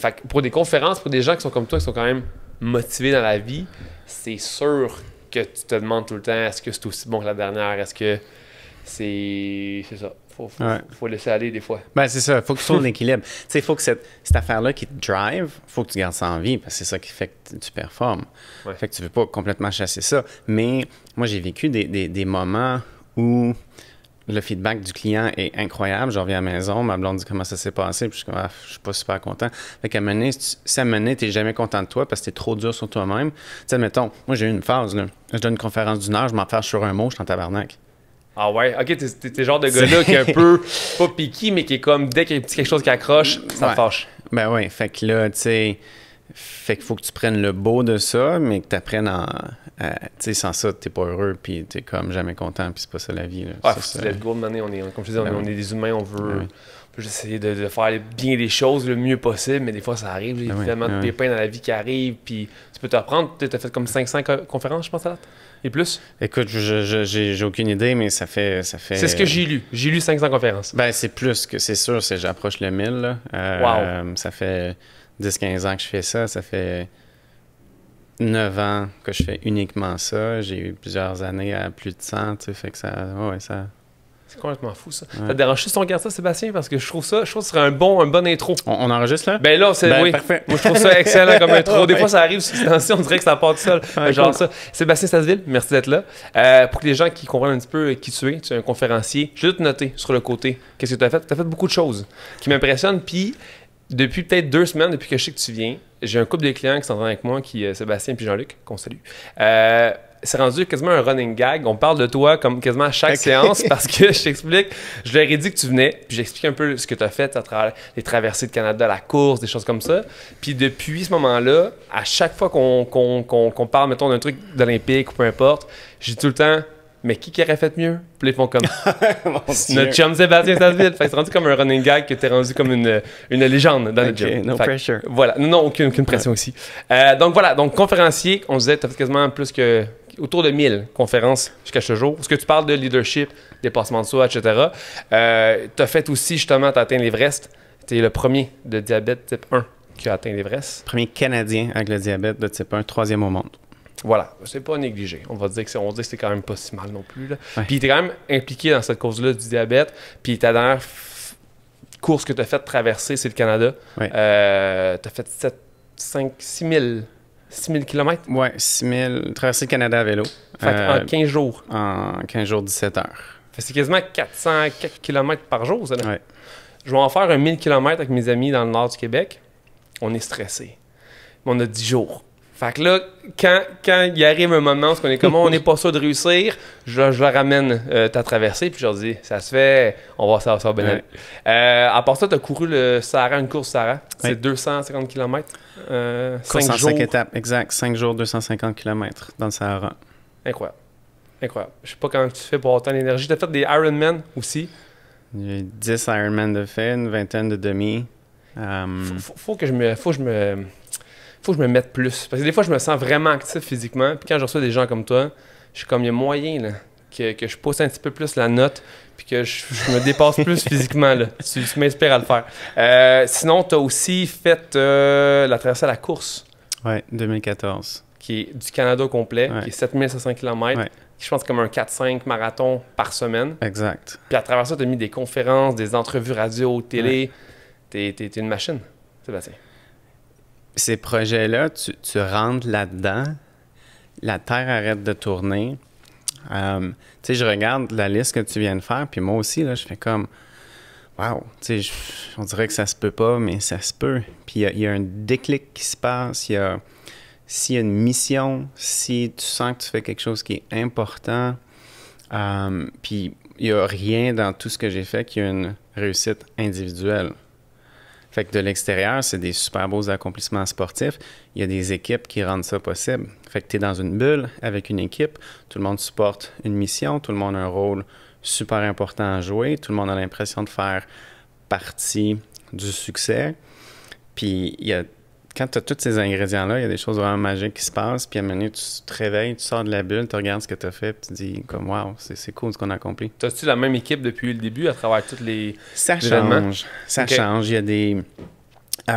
Fait que pour des conférences, pour des gens qui sont comme toi, qui sont quand même motivés dans la vie, c'est sûr que tu te demandes tout le temps, est-ce que c'est aussi bon que la dernière? Est-ce que c'est ça? Faut laisser aller des fois. Ben, c'est ça. Il faut que tu trouves l'équilibre. Tu sais, il faut que cette affaire-là qui te drive, il faut que tu gardes ça en vie parce que c'est ça qui fait que tu performes. Ouais. Fait que tu veux pas complètement chasser ça. Mais moi, j'ai vécu des moments où le feedback du client est incroyable. Je reviens à la maison, ma blonde dit comment ça s'est passé, puis je suis comme, je suis pas super content. Fait qu'à un moment donné, si à un moment donné, t'es jamais content de toi parce que t'es trop dur sur toi-même. Tu sais, mettons, moi, j'ai eu une phase, là. Je donne une conférence d'une heure, je m'en fais sur un mot, je suis en tabarnak. Ah ouais? Ok, t'es le genre de gars-là qui est un peu, pas piqué, mais qui est comme, dès qu'il y a quelque chose qui accroche, ça te fâche. Ben oui, fait que là, tu sais, fait qu'il faut que tu prennes le beau de ça, mais que tu apprennes tu sais, sans ça, t'es pas heureux, puis t'es comme jamais content, puis c'est pas ça la vie. Là. Ouais, faut let go, comme je te dis, on est des humains, on veut juste essayer de faire bien les choses le mieux possible, mais des fois ça arrive, il y a tellement de pépins dans la vie qui arrivent, puis tu peux te reprendre. Tu as fait comme 500 conférences, je pense, à date. Et plus? Écoute, j'ai aucune idée, mais ça fait... C'est ce que j'ai lu. J'ai lu 500 conférences. Ben, c'est plus que... C'est sûr, j'approche le 1000, là. Wow. Ça fait 10-15 ans que je fais ça. Ça fait 9 ans que je fais uniquement ça. J'ai eu plusieurs années à plus de 100, tu sais, fait que ça... Ouais, ça... C'est complètement fou, ça. Ça te dérange si on regarde ça, Sébastien? Parce que je trouve que ce serait un bon intro. On enregistre, là? Ben là, oui. Parfait. Moi, je trouve ça excellent comme intro. Des fois, ça arrive, on dirait que ça part tout seul. Genre cool. ça. Sébastien Stasseville, merci d'être là. Pour que les gens qui comprennent un petit peu qui tu es un conférencier, je vais te noter sur le côté. Qu'est-ce que tu as fait? Tu as fait beaucoup de choses qui m'impressionnent. Puis, depuis peut-être 2 semaines, depuis que je sais que tu viens, j'ai un couple de clients qui s'entendent avec moi, Sébastien et Jean-Luc, qu'on salue. C'est rendu quasiment un running gag. On parle de toi comme quasiment à chaque séance parce que je t'explique, je leur ai dit que tu venais, puis j'explique un peu ce que tu as fait à travers les traversées de Canada, la course, des choses comme ça. Puis depuis ce moment-là, à chaque fois qu'on parle, mettons, d'un truc d'Olympique ou peu importe, je dis tout le temps, mais qui aurait fait mieux? Puis ils font comme notre chum Sébastien Stasseville. Fait que c'est rendu comme un running gag que t'es rendu comme une légende dans le gym. No pressure. Voilà. Non, aucune pression aussi. Donc voilà, donc conférencier, on disait, t'as fait quasiment plus que autour de 1000 conférences jusqu'à ce jour. Est-ce que tu parles de leadership, dépassement de soi, etc. T'as fait aussi, justement, t'as atteint l'Everest. T'es le premier de diabète type 1 qui a atteint l'Everest. Premier Canadien avec le diabète de type 1, 3e au monde. Voilà, c'est pas négligé. On va dire que c'est quand même pas si mal non plus. Là. Ouais. Puis t'es quand même impliqué dans cette cause-là du diabète. Puis ta dernière course que t'as fait traverser, c'est le Canada. Ouais. T'as fait 6 000 km. Ouais, 6 000, traverser le Canada à vélo. Fait en 15 jours. En 15 jours, 17 heures. Fait c'est quasiment 400 km par jour, ça. Là. Ouais. Je vais en faire un 1000 km avec mes amis dans le nord du Québec. On est stressé. On a 10 jours. Fait que là, quand il arrive un moment où on n'est pas sûr de réussir, je leur ramène ta traversée, puis je leur dis, ça se fait, ça va bien aller. À part ça, tu as couru le Sahara, une course Sahara. C'est 250 km. 5 jours. 5 étapes, exact. 5 jours, 250 km dans le Sahara. Incroyable. Incroyable. Je sais pas comment tu fais pour avoir autant d'énergie. Tu as fait des Ironman aussi. J'ai 10 Ironman de fait, une vingtaine de demi. Faut que je me mette plus. Parce que des fois, je me sens vraiment actif physiquement. Puis quand je reçois des gens comme toi, je suis comme, il y a moyen là, que je pousse un petit peu plus la note puis que je me dépasse plus physiquement. Là. Tu m'inspires à le faire. Sinon, tu as aussi fait la traversée à la course. Oui, 2014. Qui est du Canada au complet, qui est 7500 km. Ouais. Qui, je pense, comme un 4-5 marathons par semaine. Exact. Puis à travers ça, tu as mis des conférences, des entrevues radio, télé. T'es une machine, Sébastien. Ces projets-là, tu rentres là-dedans, la Terre arrête de tourner. Tu sais, je regarde la liste que tu viens de faire, puis moi aussi, là, je fais comme, wow, tu sais, on dirait que ça se peut pas, mais ça se peut. Puis il y a un déclic qui se passe, s'il y a une mission, si tu sens que tu fais quelque chose qui est important, puis il n'y a rien dans tout ce que j'ai fait qui a une réussite individuelle. Fait que de l'extérieur, c'est des super beaux accomplissements sportifs. Il y a des équipes qui rendent ça possible. Fait que tu es dans une bulle avec une équipe, tout le monde supporte une mission, tout le monde a un rôle super important à jouer, tout le monde a l'impression de faire partie du succès. Puis quand tu as tous ces ingrédients-là, il y a des choses vraiment magiques qui se passent. Puis à un moment donné, tu te réveilles, tu sors de la bulle, tu regardes ce que tu as fait, puis tu dis comme wow, c'est cool ce qu'on a accompli. As-tu la même équipe depuis le début à travers toutes les Ça événements? change. Ça change. Il y a des... Il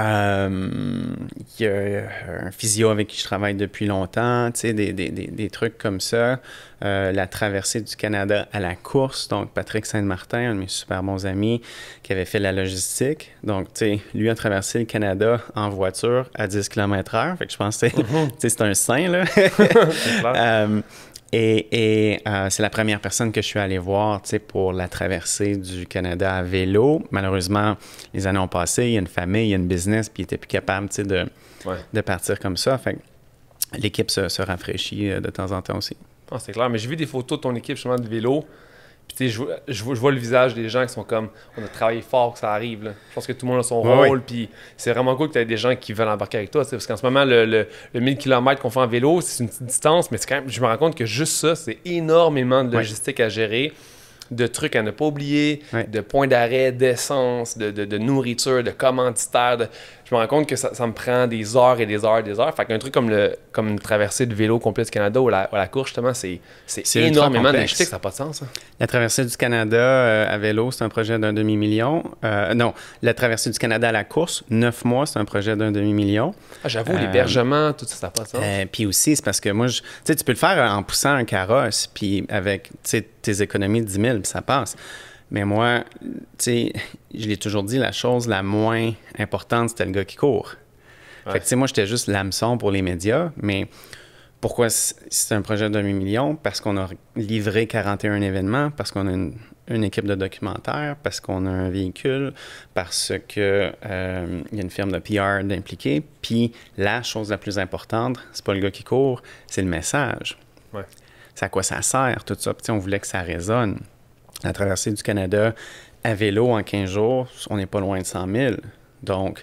y a un physio avec qui je travaille depuis longtemps, tu sais, des trucs comme ça. La traversée du Canada à la course. Donc, Patrick Saint-Martin, un de mes super bons amis, qui avait fait la logistique. Donc, tu sais, lui a traversé le Canada en voiture à 10 km/h. Fait que je pense que c'est un saint, là. C'est clair. C'est la première personne que je suis allé voir, tu sais, pour la traversée du Canada à vélo. Malheureusement, les années ont passé, il y a une famille, il y a une business, puis il n'était plus capable, tu sais, de partir comme ça. Fait que l'équipe se rafraîchit de temps en temps aussi. Ah, c'est clair, mais j'ai vu des photos de ton équipe justement de vélo. Puis tu sais, je vois le visage des gens qui sont comme, on a travaillé fort que ça arrive. Là. Je pense que tout le monde a son rôle. Puis c'est vraiment cool que tu aies des gens qui veulent embarquer avec toi. Parce qu'en ce moment, le 1000 km qu'on fait en vélo, c'est une petite distance, mais c'est quand même, je me rends compte que juste ça, c'est énormément de logistique à gérer, de trucs à ne pas oublier, de points d'arrêt, d'essence, de nourriture, de commanditaires. Je me rends compte que ça me prend des heures et des heures et des heures. Fait qu'un truc comme une traversée de vélo complète du Canada ou la course, justement, c'est énormément de logistique. Ça n'a pas de sens. Hein? La traversée du Canada à vélo, c'est un projet d'1 demi-million. Non, la traversée du Canada à la course, 9 mois, c'est un projet d'1 demi-million. Ah, j'avoue, l'hébergement, tout ça n'a pas de sens. Puis aussi, c'est parce que moi, tu sais, tu peux le faire en poussant un carrosse, puis avec tes économies de 10 000, puis ça passe. Mais moi, tu sais, je l'ai toujours dit, la chose la moins importante, c'était le gars qui court. Fait que, tu sais, moi, j'étais juste l'hameçon pour les médias, mais pourquoi c'est un projet d'1 demi-million? Parce qu'on a livré 41 événements, parce qu'on a une équipe de documentaires, parce qu'on a un véhicule, parce que y a une firme de PR d'impliquer. Puis la chose la plus importante, c'est pas le gars qui court, c'est le message. Ouais. C'est à quoi ça sert, tout ça. Puis on voulait que ça résonne. La traversée du Canada à vélo en 15 jours, on n'est pas loin de 100 000. Donc,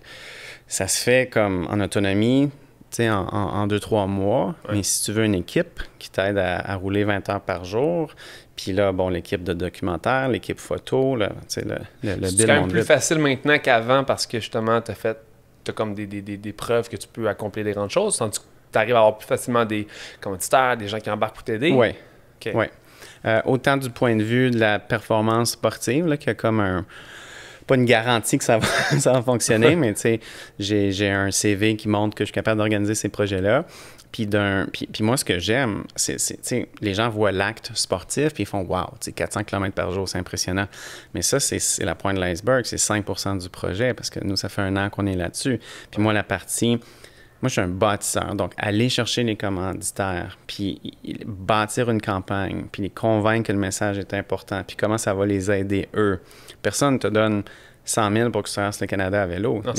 ça se fait comme en autonomie, tu sais, en 2-3 mois. Ouais. Mais si tu veux une équipe qui t'aide à rouler 20 heures par jour, puis là, bon, l'équipe de documentaire, l'équipe photo, là, tu sais, le c'est quand même plus facile maintenant qu'avant parce que justement, t'as comme des preuves que tu peux accomplir des grandes choses. Tandis que tu arrives à avoir plus facilement des commanditaires, des gens qui embarquent pour t'aider. Oui. Okay. Oui. Autant du point de vue de la performance sportive, là, qu'il y a comme pas une garantie que ça va fonctionner, mais tu sais, j'ai un CV qui montre que je suis capable d'organiser ces projets-là. Puis moi, ce que j'aime, c'est tu sais, les gens voient l'acte sportif, puis ils font « wow », tu sais, 400 km par jour, c'est impressionnant. Mais ça, c'est la pointe de l'iceberg, c'est 5% du projet, parce que nous, ça fait 1 an qu'on est là-dessus. Puis moi, moi, je suis un bâtisseur. Donc, aller chercher les commanditaires, puis bâtir une campagne, puis les convaincre que le message est important, puis comment ça va les aider, eux. Personne ne te donne 100 000 pour que tu traverses le Canada à vélo. Non,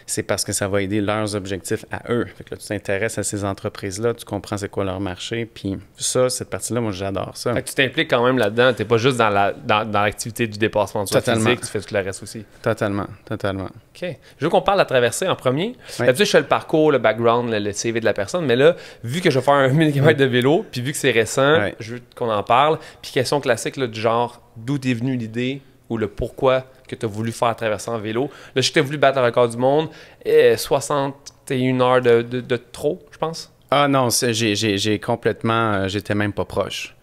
c'est parce que ça va aider leurs objectifs à eux. Fait que là, tu t'intéresses à ces entreprises-là, tu comprends c'est quoi leur marché, puis ça, cette partie-là, moi, j'adore ça. Fait que tu t'impliques quand même là-dedans. Tu n'es pas juste dans l'activité du dépassement de soi physique, tu fais tout le reste aussi. Totalement. OK. Je veux qu'on parle de la traversée en premier. Ouais. D'habitude, je fais le parcours, le background, le CV de la personne, mais là, vu que je vais faire 1 000 km de vélo, puis vu que c'est récent, je veux qu'on en parle. Puis question classique là, du genre, d'où t'es venue l'idée ou le pourquoi que tu as voulu faire traverser en vélo. Là, je t'ai voulu battre le record du monde. 61 heures de trop, je pense. Ah non, j'ai complètement... j'étais même pas proche.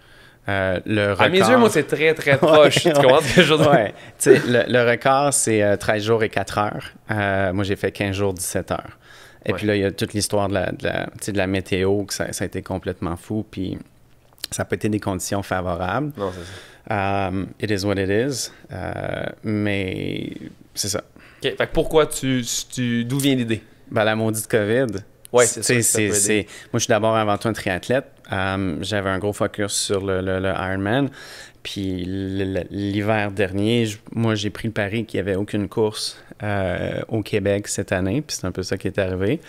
Le record... À mes yeux, moi, c'est très, très proche. Tu comprends ce que je veux dire? Oui. Tu sais, le record, c'est 13 jours et 4 heures. Moi, j'ai fait 15 jours, 17 heures. Et puis là, il y a toute l'histoire de la météo, que ça a été complètement fou. Puis ça n'a pas été des conditions favorables. Non, c'est ça. It is what it is. Mais c'est ça. OK. Fait que pourquoi d'où vient l'idée? Ben, la maudite COVID. Oui, c'est ça. Moi, je suis d'abord avant tout un triathlète. J'avais un gros focus sur le Ironman. Puis l'hiver dernier, moi, j'ai pris le pari qu'il n'y avait aucune course au Québec cette année. Puis c'est un peu ça qui est arrivé.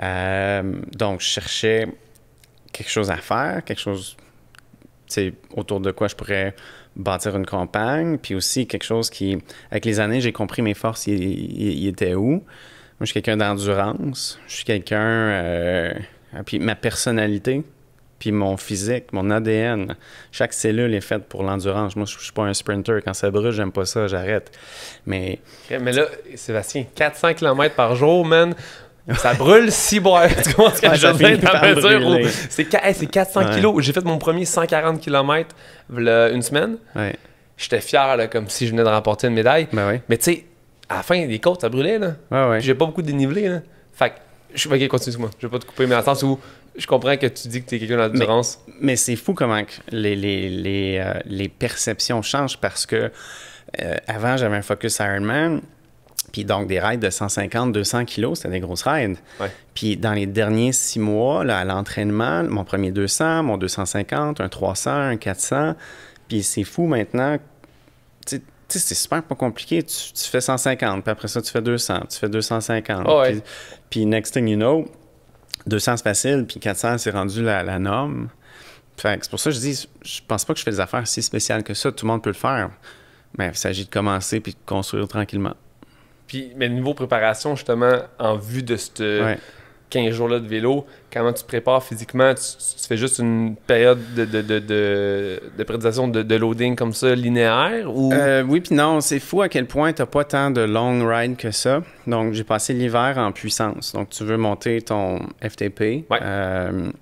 Ouais. Donc, je cherchais quelque chose à faire, quelque chose autour de quoi je pourrais bâtir une campagne. Puis aussi quelque chose qui, avec les années, j'ai compris mes forces, il était où. Moi, je suis quelqu'un d'endurance. Je suis quelqu'un... puis ma personnalité, puis mon physique, mon ADN, chaque cellule est faite pour l'endurance. Moi, je suis pas un sprinter. Quand ça brûle, j'aime pas ça, j'arrête. Mais là, Sébastien, 400 km par jour, man... Ça brûle si boire. Tu comprends ce que je veux dire dans la mesure où c'est 400 kilos. J'ai fait mon premier 140 km une semaine. Ouais. J'étais fier, là, comme si je venais de remporter une médaille. Ben oui. Mais tu sais, à la fin, les côtes, ça brûlait, là. Ouais. Puis j'ai pas beaucoup dénivelé, là. Fait que, ok, continue-moi. Je vais pas te couper, mais dans le sens où je comprends que tu dis que t'es quelqu'un d'endurance. Mais c'est fou comment que les perceptions changent parce que avant, j'avais un focus Ironman. Puis donc, des rides de 150, 200 kilos, c'était des grosses rides. Ouais. Puis dans les derniers 6 mois, là, à l'entraînement, mon premier 200, mon 250, un 300, un 400. Puis c'est fou maintenant. Tu sais, c'est super pas compliqué. Tu fais 150, puis après ça, tu fais 200, tu fais 250. Oh, ouais. Puis next thing you know, 200 c'est facile, puis 400 c'est rendu la norme. Fait que c'est pour ça que je dis, je pense pas que je fais des affaires si spéciales que ça. Tout le monde peut le faire. Mais il s'agit de commencer puis de construire tranquillement. Puis, mais niveau préparation, justement, en vue de ce 15 jours-là de vélo, comment tu te prépares physiquement? Tu fais juste une période de préparation de loading comme ça, linéaire? Ou... Oui, puis non, c'est fou à quel point tu n'as pas tant de long ride que ça. Donc, j'ai passé l'hiver en puissance. Donc, tu veux monter ton FTP, le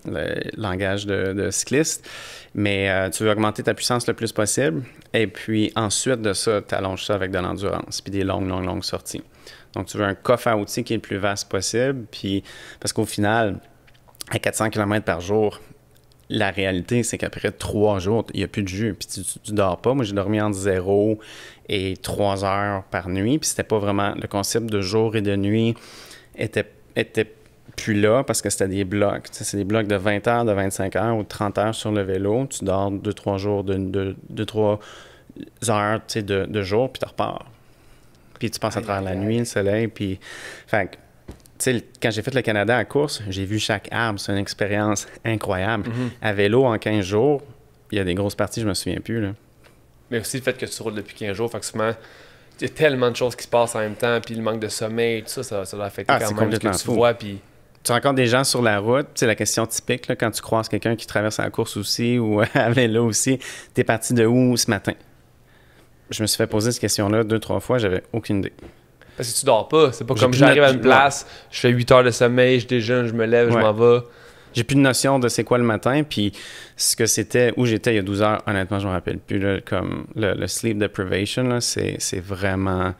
langage de cycliste, mais tu veux augmenter ta puissance le plus possible. Et puis, ensuite de ça, tu allonges ça avec de l'endurance, puis des longues sorties. Donc, tu veux un coffre à outils qui est le plus vaste possible. Puis, parce qu'au final, à 400 km par jour, la réalité, c'est qu'après 3 jours, il n'y a plus de jus. Puis, tu dors pas. Moi, j'ai dormi entre 0 et 3 heures par nuit. Puis, c'était pas vraiment... Le concept de jour et de nuit était plus là parce que c'était des blocs. Tu sais, c'est des blocs de 20 heures, de 25 heures ou de 30 heures sur le vélo. Tu dors 2-3 jours, 2-3 heures de jour, puis tu repars. Puis tu passes à travers la nuit, le soleil, puis... Fait que, tu sais, quand j'ai fait le Canada à course, j'ai vu chaque arbre. C'est une expérience incroyable. À vélo, en 15 jours, il y a des grosses parties, je me souviens plus, là. Mais aussi le fait que tu roules depuis 15 jours, fait que souvent, il y a tellement de choses qui se passent en même temps, puis le manque de sommeil, tout ça doit affecter quand même ce que tu vois, puis... Tu rencontres des gens sur la route, c'est la question typique, là, quand tu croises quelqu'un qui traverse la course aussi, ou à vélo aussi, t'es parti de où ce matin? Je me suis fait poser cette question-là 2-3 fois, j'avais aucune idée. Parce que tu dors pas, c'est pas comme j'arrive à une place, je fais 8 heures de sommeil, je déjeune, je me lève, je m'en vais. J'ai plus de notion de c'est quoi le matin, puis ce que c'était, où j'étais il y a 12 heures, honnêtement, je me rappelle plus, là, comme le sleep deprivation, là, c'est vraiment...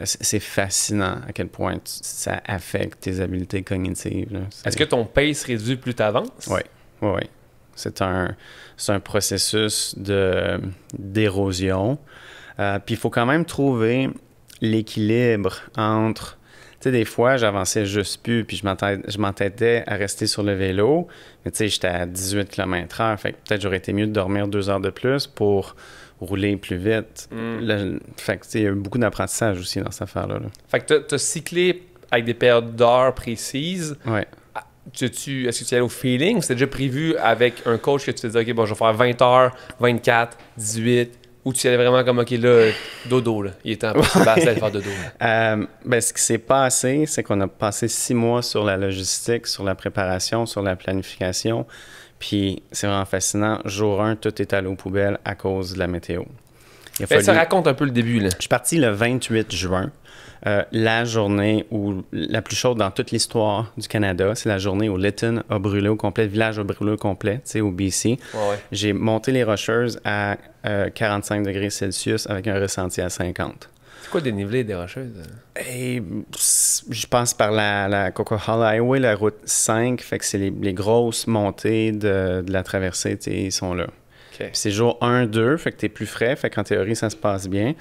C'est fascinant à quel point ça affecte tes habiletés cognitives. Est-ce que ton pace réduit plus tu avances? Oui. C'est un processus d'érosion. Puis il faut quand même trouver l'équilibre entre... Tu sais, des fois, j'avançais juste plus, puis je m'entêtais à rester sur le vélo, mais tu sais, j'étais à 18 km/h, fait que peut-être j'aurais été mieux de dormir 2 heures de plus pour rouler plus vite. Fait que tu sais, il y a eu beaucoup d'apprentissage aussi dans cette affaire-là. Fait que tu as cyclé avec des périodes d'heures précises. Ouais. Est-ce que tu y allais au feeling ou c'était déjà prévu avec un coach que tu te disais, OK, bon, je vais faire 20 heures, 24, 18, ou tu y allais vraiment comme, OK, là, dodo, là. Il est temps pour Sébastien de faire dodo. Ben, ce qui s'est passé, c'est qu'on a passé 6 mois sur la logistique, sur la préparation, sur la planification. Puis c'est vraiment fascinant. Jour 1, tout est allé aux poubelles à cause de la météo. Ça raconte un peu le début, là. Je suis parti le 28 juin. La journée où la plus chaude dans toute l'histoire du Canada, c'est la journée où Lytton a brûlé au complet, le village a brûlé au complet, tu sais, au BC. Ouais. J'ai monté les Rocheuses à 45 degrés Celsius avec un ressenti à 50. C'est quoi le dénivelé des Rocheuses? Et je passe par la Coquihalla Highway, la route 5, fait que c'est les grosses montées de la traversée, tu sais, ils sont là. Okay. Puis c'est jour 1-2, fait que t'es plus frais, fait qu'en théorie, ça se passe bien.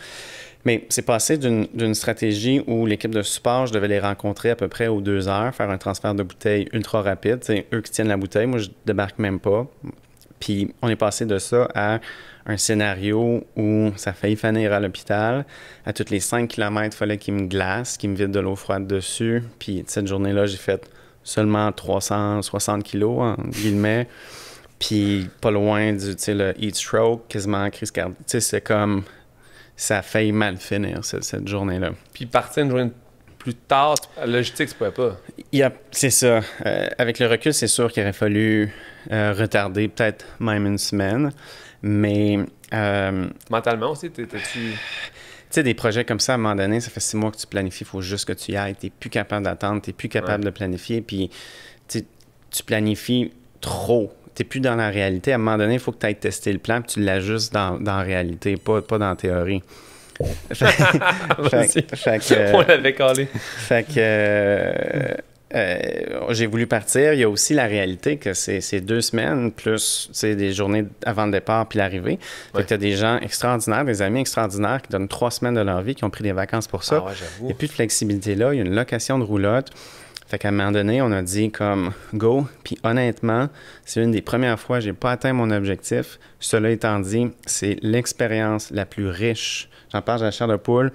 Mais c'est passé d'une stratégie où l'équipe de support, je devais les rencontrer à peu près aux 2 heures, faire un transfert de bouteille ultra rapide. C'est eux qui tiennent la bouteille, moi je débarque même pas. Puis on est passé de ça à un scénario où ça a failli finir à l'hôpital. À toutes les 5 km, il fallait qu'ils me glacent, qu'ils me vident de l'eau froide dessus. Puis cette journée-là, j'ai fait seulement 360 kilos, en guillemets. Puis pas loin du, tu sais, le heat stroke, quasiment crise cardiaque. Tu sais, c'est comme... Ça a failli mal finir, cette journée-là. Puis partir une journée plus tard, la logistique, tu pouvais pas. C'est ça. Avec le recul, c'est sûr qu'il aurait fallu retarder peut-être même une semaine. Mais... Mentalement aussi, t'étais-tu... Tu sais, des projets comme ça, à un moment donné, ça fait 6 mois que tu planifies, il faut juste que tu y ailles. Tu n'es plus capable d'attendre, tu n'es plus capable de planifier. Puis tu planifies trop. Tu n'es plus dans la réalité. À un moment donné, il faut que tu ailles tester le plan puis tu l'ajustes dans la réalité, pas dans la théorie. On l'avait calé. Fait que j'ai voulu partir. Il y a aussi la réalité que c'est 2 semaines plus des journées avant le départ puis l'arrivée. Fait que tu as des gens extraordinaires, des amis extraordinaires qui donnent 3 semaines de leur vie, qui ont pris des vacances pour ça. Ah ouais, j'avoue. Il n'y a plus de flexibilité là. Il y a une location de roulotte. Fait qu'à un moment donné, on a dit comme go. Puis honnêtement, c'est une des premières fois que j'ai pas atteint mon objectif. Cela étant dit, c'est l'expérience la plus riche. J'en parle de la chair de poule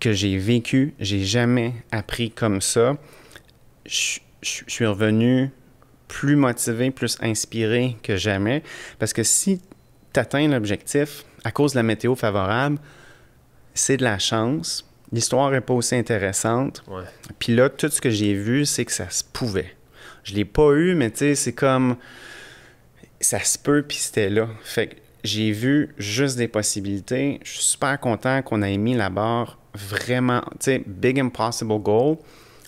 que j'ai vécue. J'ai jamais appris comme ça. Je suis revenu plus motivé, plus inspiré que jamais. Parce que si tu atteins l'objectif à cause de la météo favorable, c'est de la chance. L'histoire n'est pas aussi intéressante. Ouais. Puis là, tout ce que j'ai vu, c'est que ça se pouvait. Je l'ai pas eu, mais tu sais, c'est comme... Ça se peut, puis c'était là. Fait que j'ai vu juste des possibilités. Je suis super content qu'on ait mis la barre vraiment... Tu sais, Big Impossible Goal.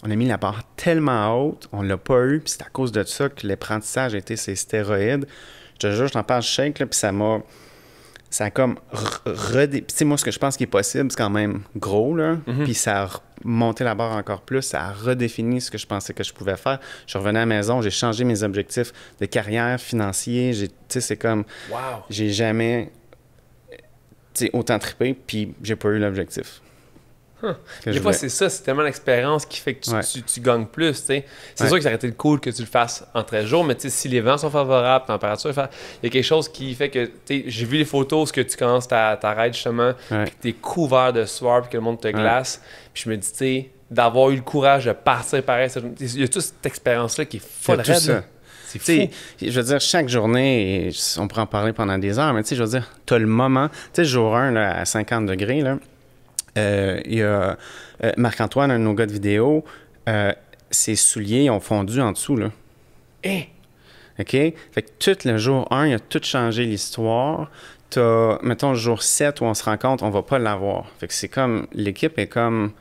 On a mis la barre tellement haute, on l'a pas eu, puis c'est à cause de ça que l'apprentissage a été ces stéroïdes. Je te jure, je t'en parle shake, là, puis ça a comme tu sais, moi, ce que je pense qui est possible, c'est quand même gros, là. Puis ça a monté la barre encore plus. Ça a redéfini ce que je pensais que je pouvais faire. Je revenais à la maison, j'ai changé mes objectifs de carrière, financier. Tu sais, c'est comme... Wow. J'ai jamais, tu sais, autant trippé, puis j'ai pas eu l'objectif. Des fois, c'est ça, c'est tellement l'expérience qui fait que tu gagnes plus, tu sais. C'est sûr que ça aurait été cool que tu le fasses en 13 jours, mais tu sais, si les vents sont favorables, la température, il y a quelque chose qui fait que, tu sais, j'ai vu les photos, ce que tu commences ta ride, justement, puis que t'es couvert de sueur, puis que le monde te glace, puis je me dis, tu sais, d'avoir eu le courage de partir pareil, il y a toute cette expérience-là qui est folle raide. C'est fou. Je veux dire, chaque journée, on pourrait en parler pendant des heures, mais tu sais, je veux dire, tu as le moment, tu sais, jour 1, là, à 50 degrés, là, il y a Marc-Antoine, un de nos gars de vidéo, ses souliers ont fondu en dessous, là. OK? Fait que tout le jour 1, il a tout changé l'histoire. T'as, mettons, le jour 7 où on se rencontre, on va pas l'avoir. Fait que c'est comme, l'équipe est comme,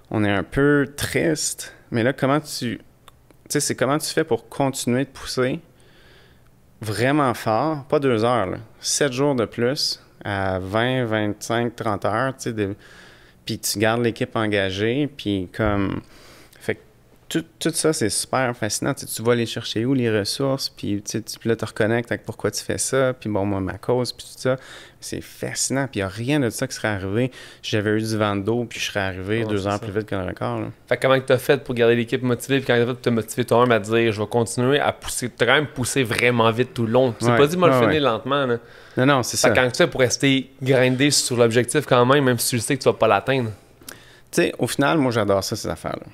on est un peu triste, mais là, comment tu sais, c'est comment tu fais pour continuer de pousser vraiment fort, pas 2 heures, là, 7 jours de plus, à 20, 25, 30 heures, tu sais, puis tu gardes l'équipe engagée, puis comme... Fait que tout ça, c'est super fascinant. Tu vas aller chercher où les ressources, puis là, tu reconnectes avec pourquoi tu fais ça, puis bon, moi, ma cause, puis tout ça. C'est fascinant, puis il n'y a rien de ça qui serait arrivé. J'avais eu du vent d'eau, puis je serais arrivé 2 heures plus vite que le record. Là. Fait que comment tu as fait pour garder l'équipe motivée, puis quand tu as fait pour te motiver toi-même à dire, je vais continuer à pousser, tu as quand même poussé vraiment vite tout le long. C'est pas dit, moi, le finir lentement, là. Non, c'est ça. Quand tu fais pour rester grindé sur l'objectif quand même si tu le sais que tu vas pas l'atteindre. Tu sais, au final, moi, j'adore ça, ces affaires-là.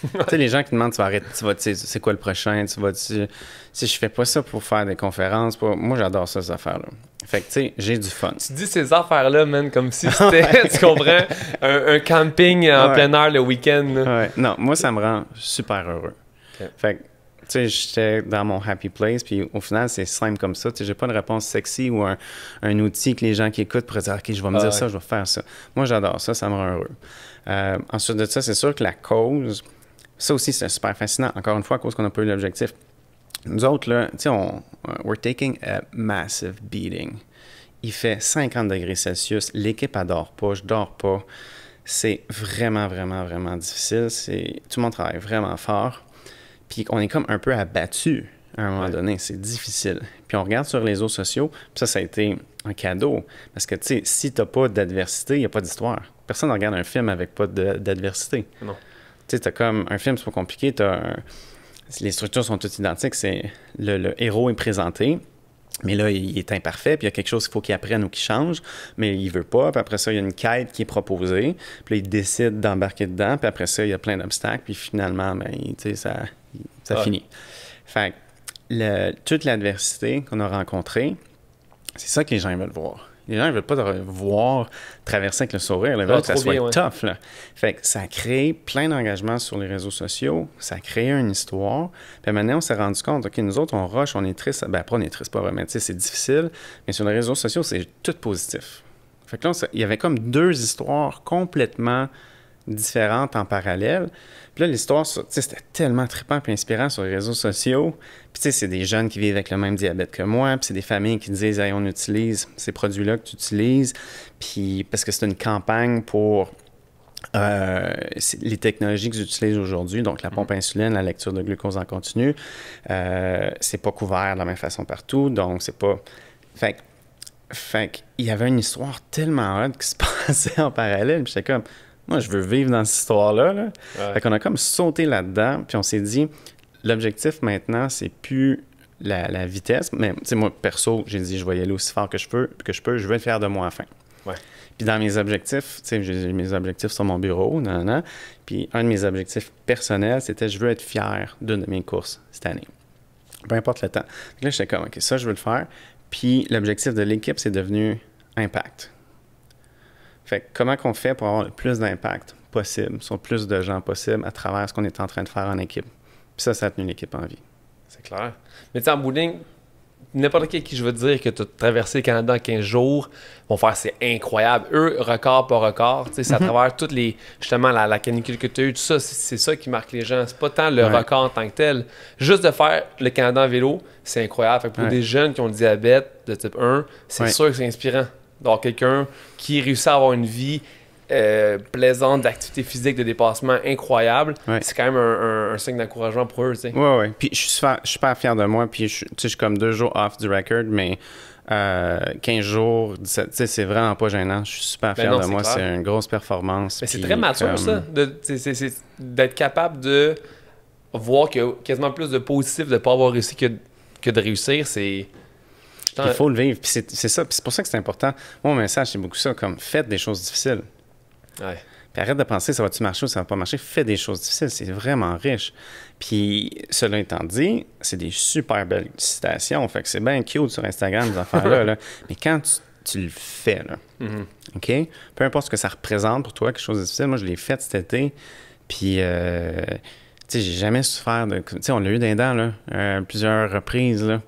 Tu sais, les gens qui demandent, tu vas arrêter, c'est quoi le prochain, si je fais pas ça pour faire des conférences, moi, j'adore ça, ces affaires-là. Fait que, tu sais, j'ai du fun. Tu dis ces affaires-là, man, comme si c'était, tu comprends, un camping en plein air le week-end. Ouais. Non, moi, ça me rend super heureux. Okay. Fait que, tu sais, j'étais dans mon happy place, puis au final, c'est simple comme ça. Tu sais, j'ai pas une réponse sexy ou un outil que les gens qui écoutent pourraient dire, OK, je vais me dire ça, je vais faire ça. Moi, j'adore ça, ça me rend heureux. Ensuite de ça, c'est sûr que la cause, ça aussi, c'est super fascinant. Encore une fois, à cause qu'on n'a pas eu l'objectif. Nous autres, là, tu sais, we're taking a massive beating. Il fait 50 degrés Celsius. L'équipe adore pas, je dors pas. C'est vraiment, vraiment, vraiment difficile. Tout le monde travaille vraiment fort. Puis on est comme un peu abattu à un moment donné. C'est difficile. Puis on regarde sur les réseaux sociaux, puis ça a été un cadeau. Parce que, tu sais, si t'as pas d'adversité, il n'y a pas d'histoire. Personne ne regarde un film avec pas d'adversité. Non. Tu sais, t'as comme un film, c'est pas compliqué. Les structures sont toutes identiques. C'est le héros est présenté, mais là, il est imparfait, puis il y a quelque chose qu'il faut qu'il apprenne ou qu'il change, mais il veut pas. Puis après ça, il y a une quête qui est proposée, puis là, il décide d'embarquer dedans, puis après ça, il y a plein d'obstacles, puis finalement, ben, tu sais, ça finit. Fait que toute l'adversité qu'on a rencontrée, c'est ça que les gens veulent voir. Les gens ne veulent pas te voir traverser avec le sourire. Ils veulent que ça soit tough. Là. Fait que ça a créé plein d'engagements sur les réseaux sociaux. Ça a créé une histoire. Puis maintenant, on s'est rendu compte, OK, nous autres, on rush, on est triste. Ben après, on est triste, pas vraiment. Tu sais, c'est difficile. Mais sur les réseaux sociaux, c'est tout positif. Fait que là, il y avait comme 2 histoires complètement différentes en parallèle. Puis là, l'histoire, c'était tellement trippant et inspirant sur les réseaux sociaux. Puis tu sais, c'est des jeunes qui vivent avec le même diabète que moi, puis c'est des familles qui disent « Hey, on utilise ces produits-là que tu utilises. » Puis parce que c'est une campagne pour les technologies que j'utilise aujourd'hui, donc la pompe insuline, la lecture de glucose en continu, c'est pas couvert de la même façon partout, donc c'est pas... Fait qu'il y avait une histoire tellement hot qui se passait en parallèle, puis j'étais comme... Moi, je veux vivre dans cette histoire-là. Là. Ouais. Fait qu'on a comme sauté là-dedans, puis on s'est dit, l'objectif maintenant, c'est plus la vitesse. Mais, tu sais, moi, perso, j'ai dit, je vais y aller aussi fort que je peux, je veux être fier de moi à la fin. Ouais. Puis dans mes objectifs, tu sais, j'ai mes objectifs sur mon bureau, puis un de mes objectifs personnels, c'était, je veux être fier d'une de mes courses cette année. Peu importe le temps. Donc là, j'étais comme, OK, ça, je veux le faire. Puis l'objectif de l'équipe, c'est devenu impact. Fait que comment qu'on fait pour avoir le plus d'impact possible sur le plus de gens possible à travers ce qu'on est en train de faire en équipe. Puis ça a tenu l'équipe en vie. C'est clair. Mais tu sais, en bout de ligne, n'importe qui je veux te dire que tu as traversé le Canada en 15 jours, vont faire c'est incroyable. Eux, record par record, tu sais, c'est à travers toutes les, justement, la canicule que tu as eue, tout ça, c'est ça qui marque les gens. C'est pas tant le record en tant que tel. Juste de faire le Canada en vélo, c'est incroyable. Fait que pour des jeunes qui ont le diabète de type 1, c'est sûr que c'est inspirant d'avoir quelqu'un qui réussit à avoir une vie plaisante, d'activité physique, de dépassement incroyable. C'est quand même un signe d'encouragement pour eux, tu sais. Oui. Puis je suis super fier de moi. Puis je suis comme 2 jours off du record, mais 15 jours, 17, tu sais, c'est vraiment pas gênant. Je suis super fier de moi. C'est une grosse performance. Mais c'est très mature, ça, d'être capable de voir qu'il y a quasiment plus de positif de ne pas avoir réussi que de réussir. Il faut le vivre. Puis c'est ça. Puis c'est pour ça que c'est important. Mon message, c'est beaucoup ça, comme faites des choses difficiles. Ouais. Puis arrête de penser, ça va-tu marcher ou ça va pas marcher. Fais des choses difficiles. C'est vraiment riche. Puis, cela étant dit, c'est des super belles citations. Fait que c'est bien cute sur Instagram, ces affaires-là. Là. Mais quand tu le fais, là, OK? Peu importe ce que ça représente pour toi, quelque chose de difficile. Moi, je l'ai fait cet été. Puis, tu sais, j'ai jamais souffert de... Tu sais, on l'a eu d'un dents, là, plusieurs reprises, là.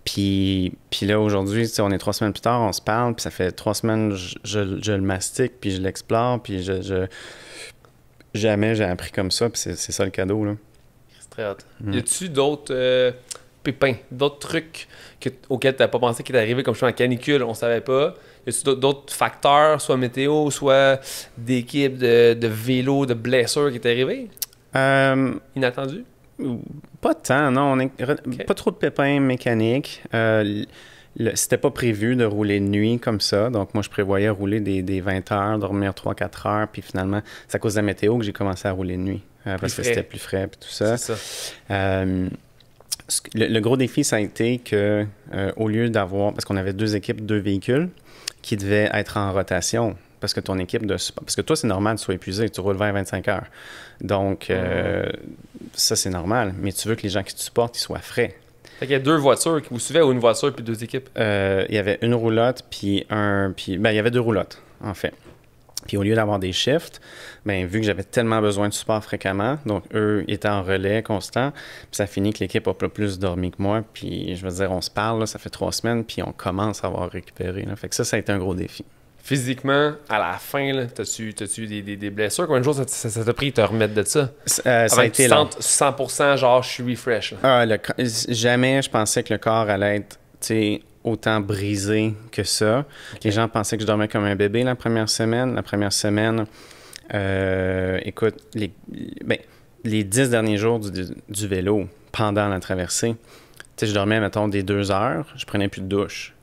Puis là, aujourd'hui, on est 3 semaines plus tard, on se parle, puis ça fait 3 semaines, je le mastique, puis je l'explore, puis jamais j'ai appris comme ça, puis c'est ça le cadeau, là. C'est très hot. Y a-tu d'autres pépins, d'autres trucs auxquels tu n'as pas pensé qui est arrivé, comme je suis en canicule, on savait pas? Y a-tu d'autres facteurs, soit météo, soit d'équipe, de vélo, de blessures qui est arrivé? Inattendu? Pas tant, non. Pas trop de pépins mécaniques. C'était pas prévu de rouler de nuit comme ça. Donc, moi, je prévoyais rouler des 20 heures, dormir 3-4 heures. Puis finalement, c'est à cause de la météo que j'ai commencé à rouler de nuit. Parce que c'était plus frais et tout ça. C'est ça. Le gros défi, ça a été que au lieu d'avoir... Parce qu'on avait 2 équipes, 2 véhicules qui devaient être en rotation. Parce que ton équipe de support... Parce que toi, c'est normal que tu sois épuisé, que tu roules 20-25 heures. Donc, ça, c'est normal. Mais tu veux que les gens qui te supportent, ils soient frais. Fait qu'il y a 2 voitures qui vous suivaient ou une voiture puis 2 équipes? Il y avait une roulotte puis il y avait 2 roulottes, en fait. Puis au lieu d'avoir des shifts, vu que j'avais tellement besoin de support fréquemment, donc eux étaient en relais constant, puis ça finit que l'équipe a plus dormi que moi. Puis je veux dire, on se parle, là, ça fait 3 semaines, puis on commence à avoir récupéré. Là. Fait que ça a été un gros défi. Physiquement, à la fin, t'as-tu des blessures? Combien de jours ça t'a pris de te remettre de ça? Ça a été long. 100% genre, je suis refresh. Jamais je pensais que le corps allait être autant brisé que ça. Okay. Les gens pensaient que je dormais comme un bébé la première semaine. La première semaine, écoute, les 10 derniers jours du vélo, pendant la traversée, je dormais, mettons, des 2 heures, je prenais plus de douche.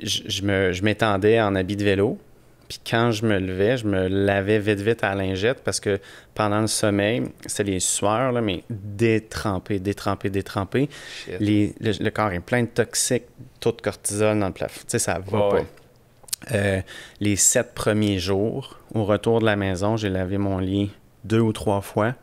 Je m'étendais en habit de vélo, puis quand je me levais, je me lavais vite à la lingette parce que pendant le sommeil, c'était les sueurs, là, mais détrempé. Le corps est plein de toxiques, taux de cortisol dans le plafond. Tu sais, ça va pas. Ouais. Les 7 premiers jours, au retour de la maison, j'ai lavé mon lit 2 ou 3 fois,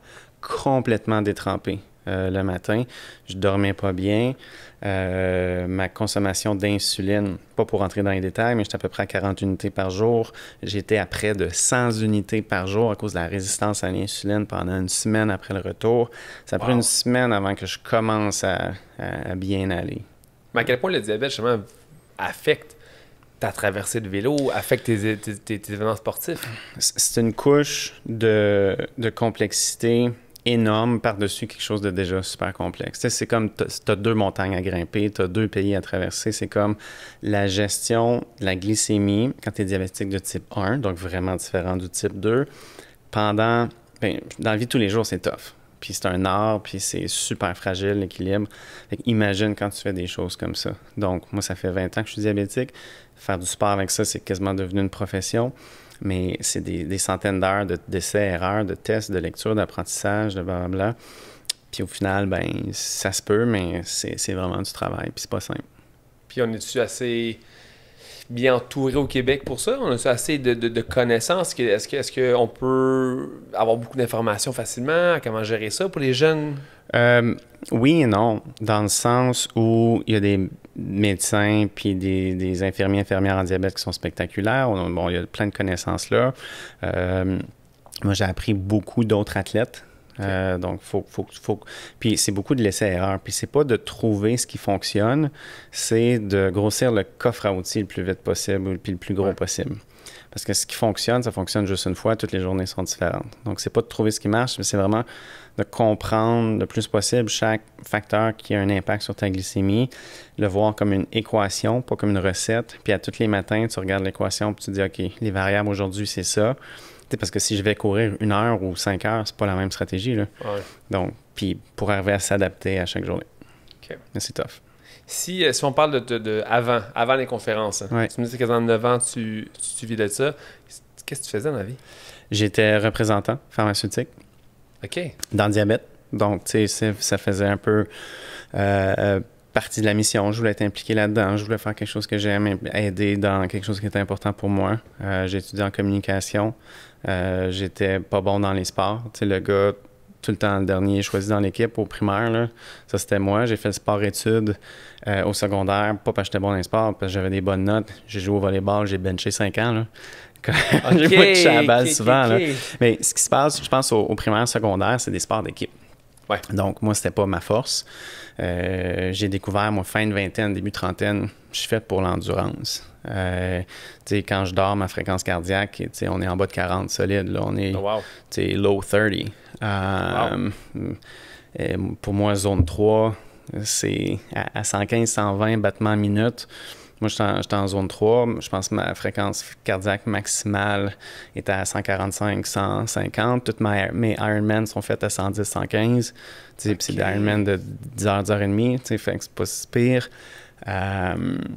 complètement détrempé. Le matin, je dormais pas bien. Ma consommation d'insuline, pas pour rentrer dans les détails, mais j'étais à peu près à 40 unités par jour. J'étais à près de 100 unités par jour à cause de la résistance à l'insuline pendant une semaine après le retour. Ça a pris une semaine avant que je commence à bien aller. Mais à quel point le diabète, justement, affecte ta traversée de vélo affecte tes événements sportifs? C'est une couche de complexité énorme par-dessus quelque chose de déjà super complexe. Tu sais, c'est comme tu as 2 montagnes à grimper, tu as 2 pays à traverser. C'est comme la gestion de la glycémie quand tu es diabétique de type 1, donc vraiment différent du type 2. Dans la vie de tous les jours, c'est tough. Puis c'est un art, puis c'est super fragile, l'équilibre. Imagine quand tu fais des choses comme ça. Donc, moi, ça fait 20 ans que je suis diabétique. Faire du sport avec ça, c'est quasiment devenu une profession. Mais c'est des centaines d'heures d'essais, erreurs, de tests, de lecture, d'apprentissage, de blablabla. Puis au final, ça se peut, mais c'est vraiment du travail, puis c'est pas simple. Puis on est-tu assez bien entouré au Québec pour ça? On a-tu assez de connaissances? Est-ce qu'on peut avoir beaucoup d'informations facilement? Comment gérer ça pour les jeunes? Oui et non, dans le sens où il y a des médecins puis des infirmières en diabète qui sont spectaculaires. Bon, il y a plein de connaissances là. Moi, j'ai appris beaucoup d'autres athlètes. Donc, puis c'est beaucoup de laisser-erreur. Puis c'est pas de trouver ce qui fonctionne, c'est de grossir le coffre à outils le plus vite possible puis le plus gros possible. Parce que ce qui fonctionne, ça fonctionne juste une fois. Toutes les journées sont différentes. Donc, c'est pas de trouver ce qui marche, mais c'est vraiment de comprendre le plus possible chaque facteur qui a un impact sur ta glycémie, le voir comme une équation, pas comme une recette. Puis à tous les matins, tu regardes l'équation puis tu dis, OK, les variables aujourd'hui, c'est ça. Parce que si je vais courir 1 heure ou 5 heures, c'est pas la même stratégie, là. Ouais. Donc, puis pour arriver à s'adapter à chaque journée. Okay. Mais c'est tough. Si on parle de avant les conférences, hein, tu me dis que quasiment 9 ans, tu vis de ça. Qu'est-ce que tu faisais dans la vie? J'étais représentant pharmaceutique. OK. Dans le diabète. Donc, tu sais, ça faisait un peu partie de la mission. Je voulais être impliqué là-dedans. Je voulais faire quelque chose que j'aime, aider dans quelque chose qui était important pour moi. J'ai étudié en communication. J'étais pas bon dans les sports. Tu sais, le gars, tout le temps le dernier choisi dans l'équipe au primaire, là. Ça, c'était moi. J'ai fait le sport-études au secondaire. Pas parce que j'étais bon dans les sports, parce que j'avais des bonnes notes. J'ai joué au volleyball, j'ai benché 5 ans, là. J'ai pas touché à la balle souvent. Là. Mais ce qui se passe, je pense, au primaire, secondaire, c'est des sports d'équipe. Ouais. Donc, moi, c'était pas ma force. J'ai découvert, moi, fin de vingtaine, début trentaine, je suis fait pour l'endurance. Quand je dors, ma fréquence cardiaque, on est en bas de 40 solide. Là, on est low 30. Pour moi, zone 3, c'est à 115-120 battements minute. Moi, j'étais en zone 3. Je pense que ma fréquence cardiaque maximale était à 145-150. Toutes mes Ironman sont faites à 110-115. Puis c'est des Ironman de 10 heures, 10 heures et demie. Fait que c'est pas si pire. Vous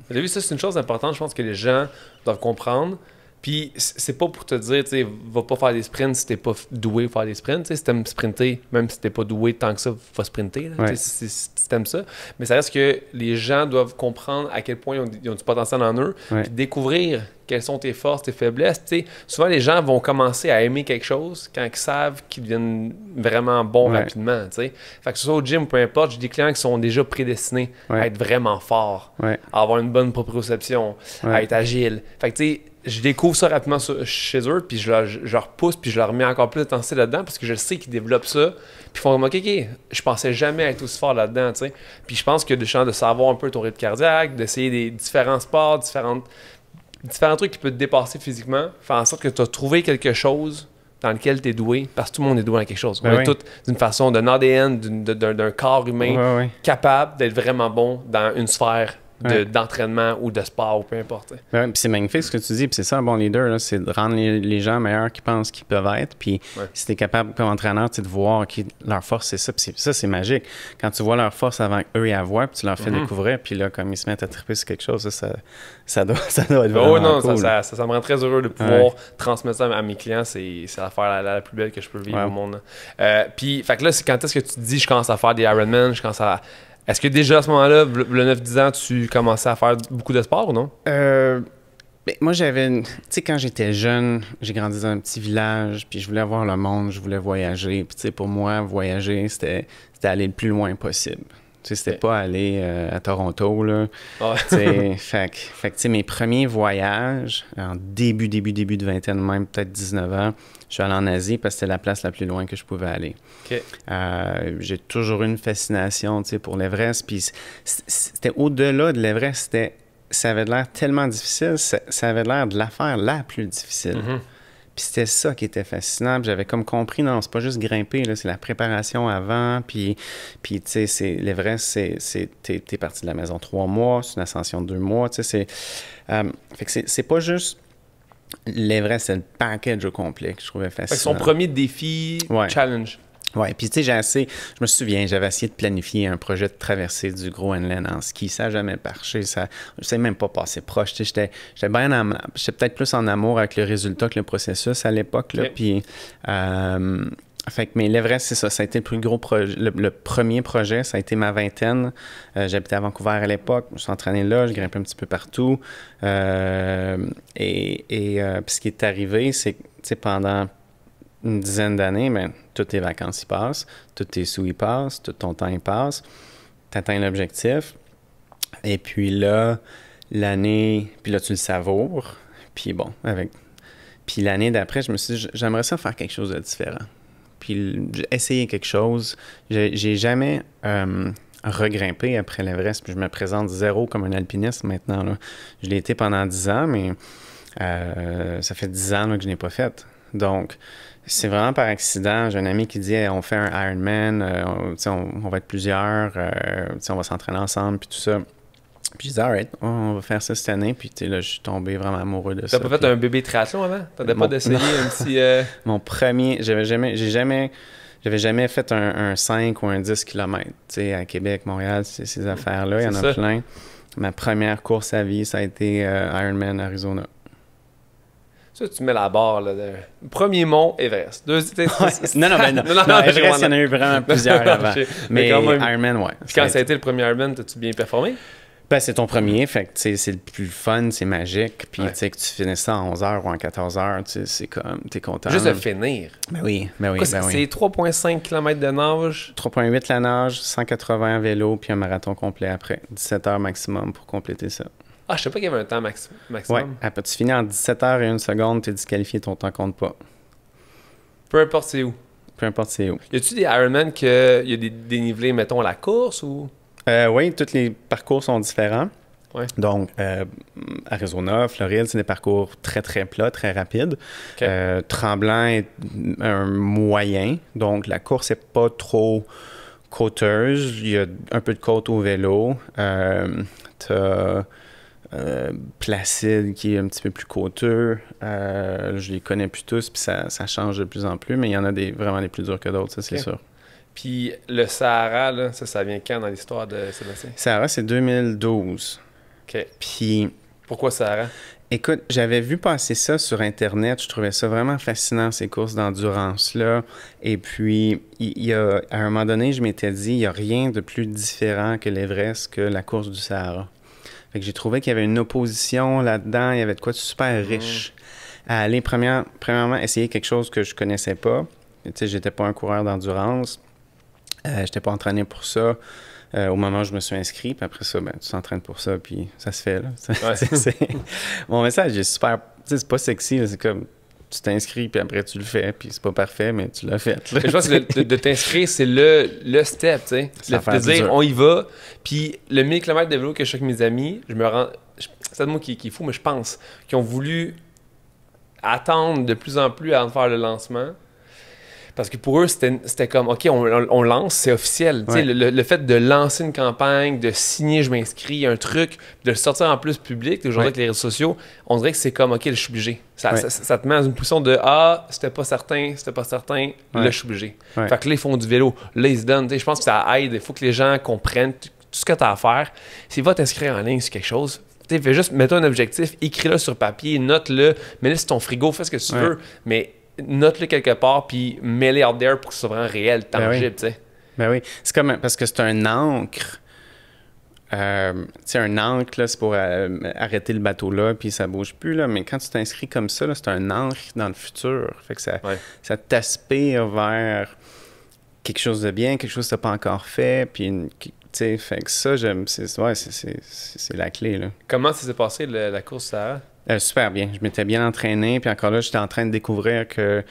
avez vu, ça, c'est une chose importante, je pense que les gens doivent comprendre. Puis c'est pas pour te dire, tu sais, va pas faire des sprints si t'es pas doué pour faire des sprints. Si t'aimes sprinter, même si t'es pas doué tant que ça, va sprinter. Là, si t'aimes ça. Mais ça reste que les gens doivent comprendre à quel point ils ont du potentiel en eux. Puis découvrir quelles sont tes forces, tes faiblesses. T'sais, souvent, les gens vont commencer à aimer quelque chose quand ils savent qu'ils deviennent vraiment bons rapidement. T'sais. Fait que ce soit au gym ou peu importe, j'ai des clients qui sont déjà prédestinés à être vraiment forts, à avoir une bonne proprioception, à être agile. Fait que tu sais, je découvre ça rapidement chez eux, puis je leur pousse, puis je leur mets encore plus d'intensité là-dedans, parce que je sais qu'ils développent ça, puis ils font comme, OK, je pensais jamais être aussi fort là-dedans, tu sais. Puis je pense que de savoir un peu ton rythme cardiaque, d'essayer des différents sports, différents trucs qui peuvent te dépasser physiquement, faire en sorte que tu as trouvé quelque chose dans lequel tu es doué, parce que tout le monde est doué dans quelque chose. On est tous d'une façon, d'un ADN, d'un corps humain capable d'être vraiment bon dans une sphère d'entraînement ou de sport ou peu importe. Puis c'est magnifique ce que tu dis, puis c'est ça un bon leader, là, c'est de rendre les gens meilleurs qu'ils pensent qu'ils peuvent être, puis si tu es capable comme entraîneur de voir leur force c'est ça, puis ça c'est magique. Quand tu vois leur force avant qu'eux y la voient, puis tu leur fais découvrir, puis là comme ils se mettent à triper sur quelque chose, ça doit être vraiment cool. Ça me rend très heureux de pouvoir transmettre ça à mes clients, c'est l'affaire la plus belle que je peux vivre au monde. Puis fait que là, c'est quand est-ce que tu te dis je commence à faire des Ironman, Est-ce que déjà à ce moment-là, le 9-10 ans, tu commençais à faire beaucoup de sport ou non? Moi, tu sais, quand j'étais jeune, j'ai grandi dans un petit village, puis je voulais voir le monde, je voulais voyager. Puis tu sais, pour moi, voyager, c'était aller le plus loin possible. Tu sais, c'était pas aller à Toronto, là. Fait que, tu sais, mes premiers voyages, en début de vingtaine, même peut-être 19 ans, je suis allé en Asie parce que c'était la place la plus loin que je pouvais aller. Okay. J'ai toujours eu une fascination, tu sais, pour l'Everest. Puis c'était au-delà de l'Everest, c'était ça avait l'air tellement difficile, ça avait l'air de l'affaire la plus difficile. Puis c'était ça qui était fascinant. J'avais comme compris, non, c'est pas juste grimper, là, c'est la préparation avant. Puis tu sais, l'Everest, t'es parti de la maison 3 mois, c'est une ascension de 2 mois. Tu sais, fait que c'est pas juste l'Everest, c'est le package au complet que je trouvais fascinant. Fait que son premier défi, challenge. Oui, puis tu sais, je me souviens, j'avais essayé de planifier un projet de traversée du Groenland en ski, ça n'a jamais marché, je ne sais même pas passer proche, tu sais, j'étais peut-être plus en amour avec le résultat que le processus à l'époque, là, puis, fait que, mais l'Everest, c'est ça, ça a été le plus gros projet, le premier projet, ça a été ma vingtaine, j'habitais à Vancouver à l'époque, je me suis entraîné là, je grimpais un petit peu partout, puis ce qui est arrivé, c'est que, tu sais, pendant une dizaine d'années, ben, toutes tes vacances y passent, tous tes sous y passent, tout ton temps y passe, tu atteins l'objectif, et puis là, puis là, tu le savoures, puis bon, puis l'année d'après, je me suis dit, j'aimerais ça faire quelque chose de différent. Puis essayer quelque chose. J'ai jamais regrimpé après l'Everest, puis je me présente zéro comme un alpiniste maintenant, là. Je l'ai été pendant 10 ans, mais ça fait 10 ans là, que je n'ai pas fait. Donc, c'est vraiment par accident. J'ai un ami qui dit hey, on fait un Ironman, on va être plusieurs, on va s'entraîner ensemble, puis tout ça. Puis je disais, alright, on va faire ça cette année. Puis là, je suis tombé vraiment amoureux de ça. T'as pas fait un bébé triathlon avant? T'avais pas d'essayer un petit. Mon premier, j'avais jamais fait un 5 ou un 10 km. Tu sais, à Québec, Montréal, ces affaires-là, il y en a plein. Ma première course à vie, ça a été Ironman Arizona. Ça, tu mets la barre, là. Premier mont, Everest. Non, Everest, il y en a eu vraiment plusieurs avant. Mais Ironman, ouais. Puis quand ça a été le premier Ironman, t'as-tu bien performé? Ben, c'est ton premier, fait que c'est le plus fun, c'est magique. Puis tu sais que tu finisses ça en 11h ou en 14h, c'est comme, t'es content. Juste de finir. Ben oui. C'est 3,5 km de nage. 3,8 la nage, 180 en vélo, puis un marathon complet après. 17 heures maximum pour compléter ça. Ah, je sais pas qu'il y avait un temps maximum. Ouais, après tu finis en 17 heures et 1 seconde, t'es disqualifié, ton temps compte pas. Peu importe c'est où. Peu importe c'est où. Y a-tu des Ironman qu'il y a des dénivelés, mettons, à la course ou? Oui, tous les parcours sont différents. Ouais. Donc, Arizona, Floride, c'est des parcours très, très plats, très rapides. Okay. Tremblant est un moyen. Donc, la course n'est pas trop côteuse. Il y a un peu de côte au vélo. T'as Placide qui est un petit peu plus côteux. Je les connais plus tous, puis ça change de plus en plus. Mais il y en a vraiment des plus durs que d'autres, ça, c'est sûr. Puis le Sahara, là, ça vient quand dans l'histoire de Sébastien? Sahara, c'est 2012. OK. Puis... Pourquoi Sahara? Écoute, j'avais vu passer ça sur Internet. Je trouvais ça vraiment fascinant, ces courses d'endurance-là. Et puis, à un moment donné, je m'étais dit, il n'y a rien de plus différent que l'Everest que la course du Sahara. Fait que j'ai trouvé qu'il y avait une opposition là-dedans. Il y avait de quoi de super riche. À aller, premièrement, essayer quelque chose que je connaissais pas. Tu sais, j'étais pas un coureur d'endurance. J'étais pas entraîné pour ça au moment où je me suis inscrit. Puis après ça, ben, tu t'entraînes pour ça, puis ça se fait. Là. Mon message est super... Tu sais, c'est pas sexy. Là, c'est comme, tu t'inscris, puis après tu le fais. Puis c'est pas parfait, mais tu l'as fait. Je pense que de t'inscrire, c'est le step, tu sais. De dire, on y va. Puis le 1000 km de vélo que je fais avec mes amis, je me rends... C'est un mot qui est fou, mais je pense qu'ils ont voulu attendre de plus en plus avant de faire le lancement. Parce que pour eux, c'était comme, OK, on lance, c'est officiel. Ouais. Le fait de lancer une campagne, de signer, je m'inscris, un truc, de le sortir en plus public, aujourd'hui avec les réseaux sociaux, on dirait que c'est comme, OK, là, je suis obligé. Ça te met dans une position de, c'était pas certain, là, je suis obligé. Ouais. Fait que là, ils font du vélo, là, ils se donnent. Je pense que ça aide. Il faut que les gens comprennent tout ce que tu as à faire. S'il va t'inscrire en ligne sur quelque chose, fais juste, mets-toi un objectif, écris-le sur papier, note-le, mets-le sur ton frigo, fais ce que tu veux, mais note-le quelque part, puis mets-le out there pour que ce soit vraiment réel, tangible, tu sais. Ben oui. C'est comme, parce que c'est un ancre. Tu sais, un ancre, là, c'est pour arrêter le bateau là, puis ça bouge plus, là. Mais quand tu t'inscris comme ça, là, c'est un ancre dans le futur. Fait que ça t'aspire vers quelque chose de bien, quelque chose que tu n'as pas encore fait, puis tu sais, fait que ça, j'aime, c'est la clé, là. Comment ça s'est passé, la course Sahara? Super bien. Je m'étais bien entraîné, puis encore là, j'étais en train de découvrir que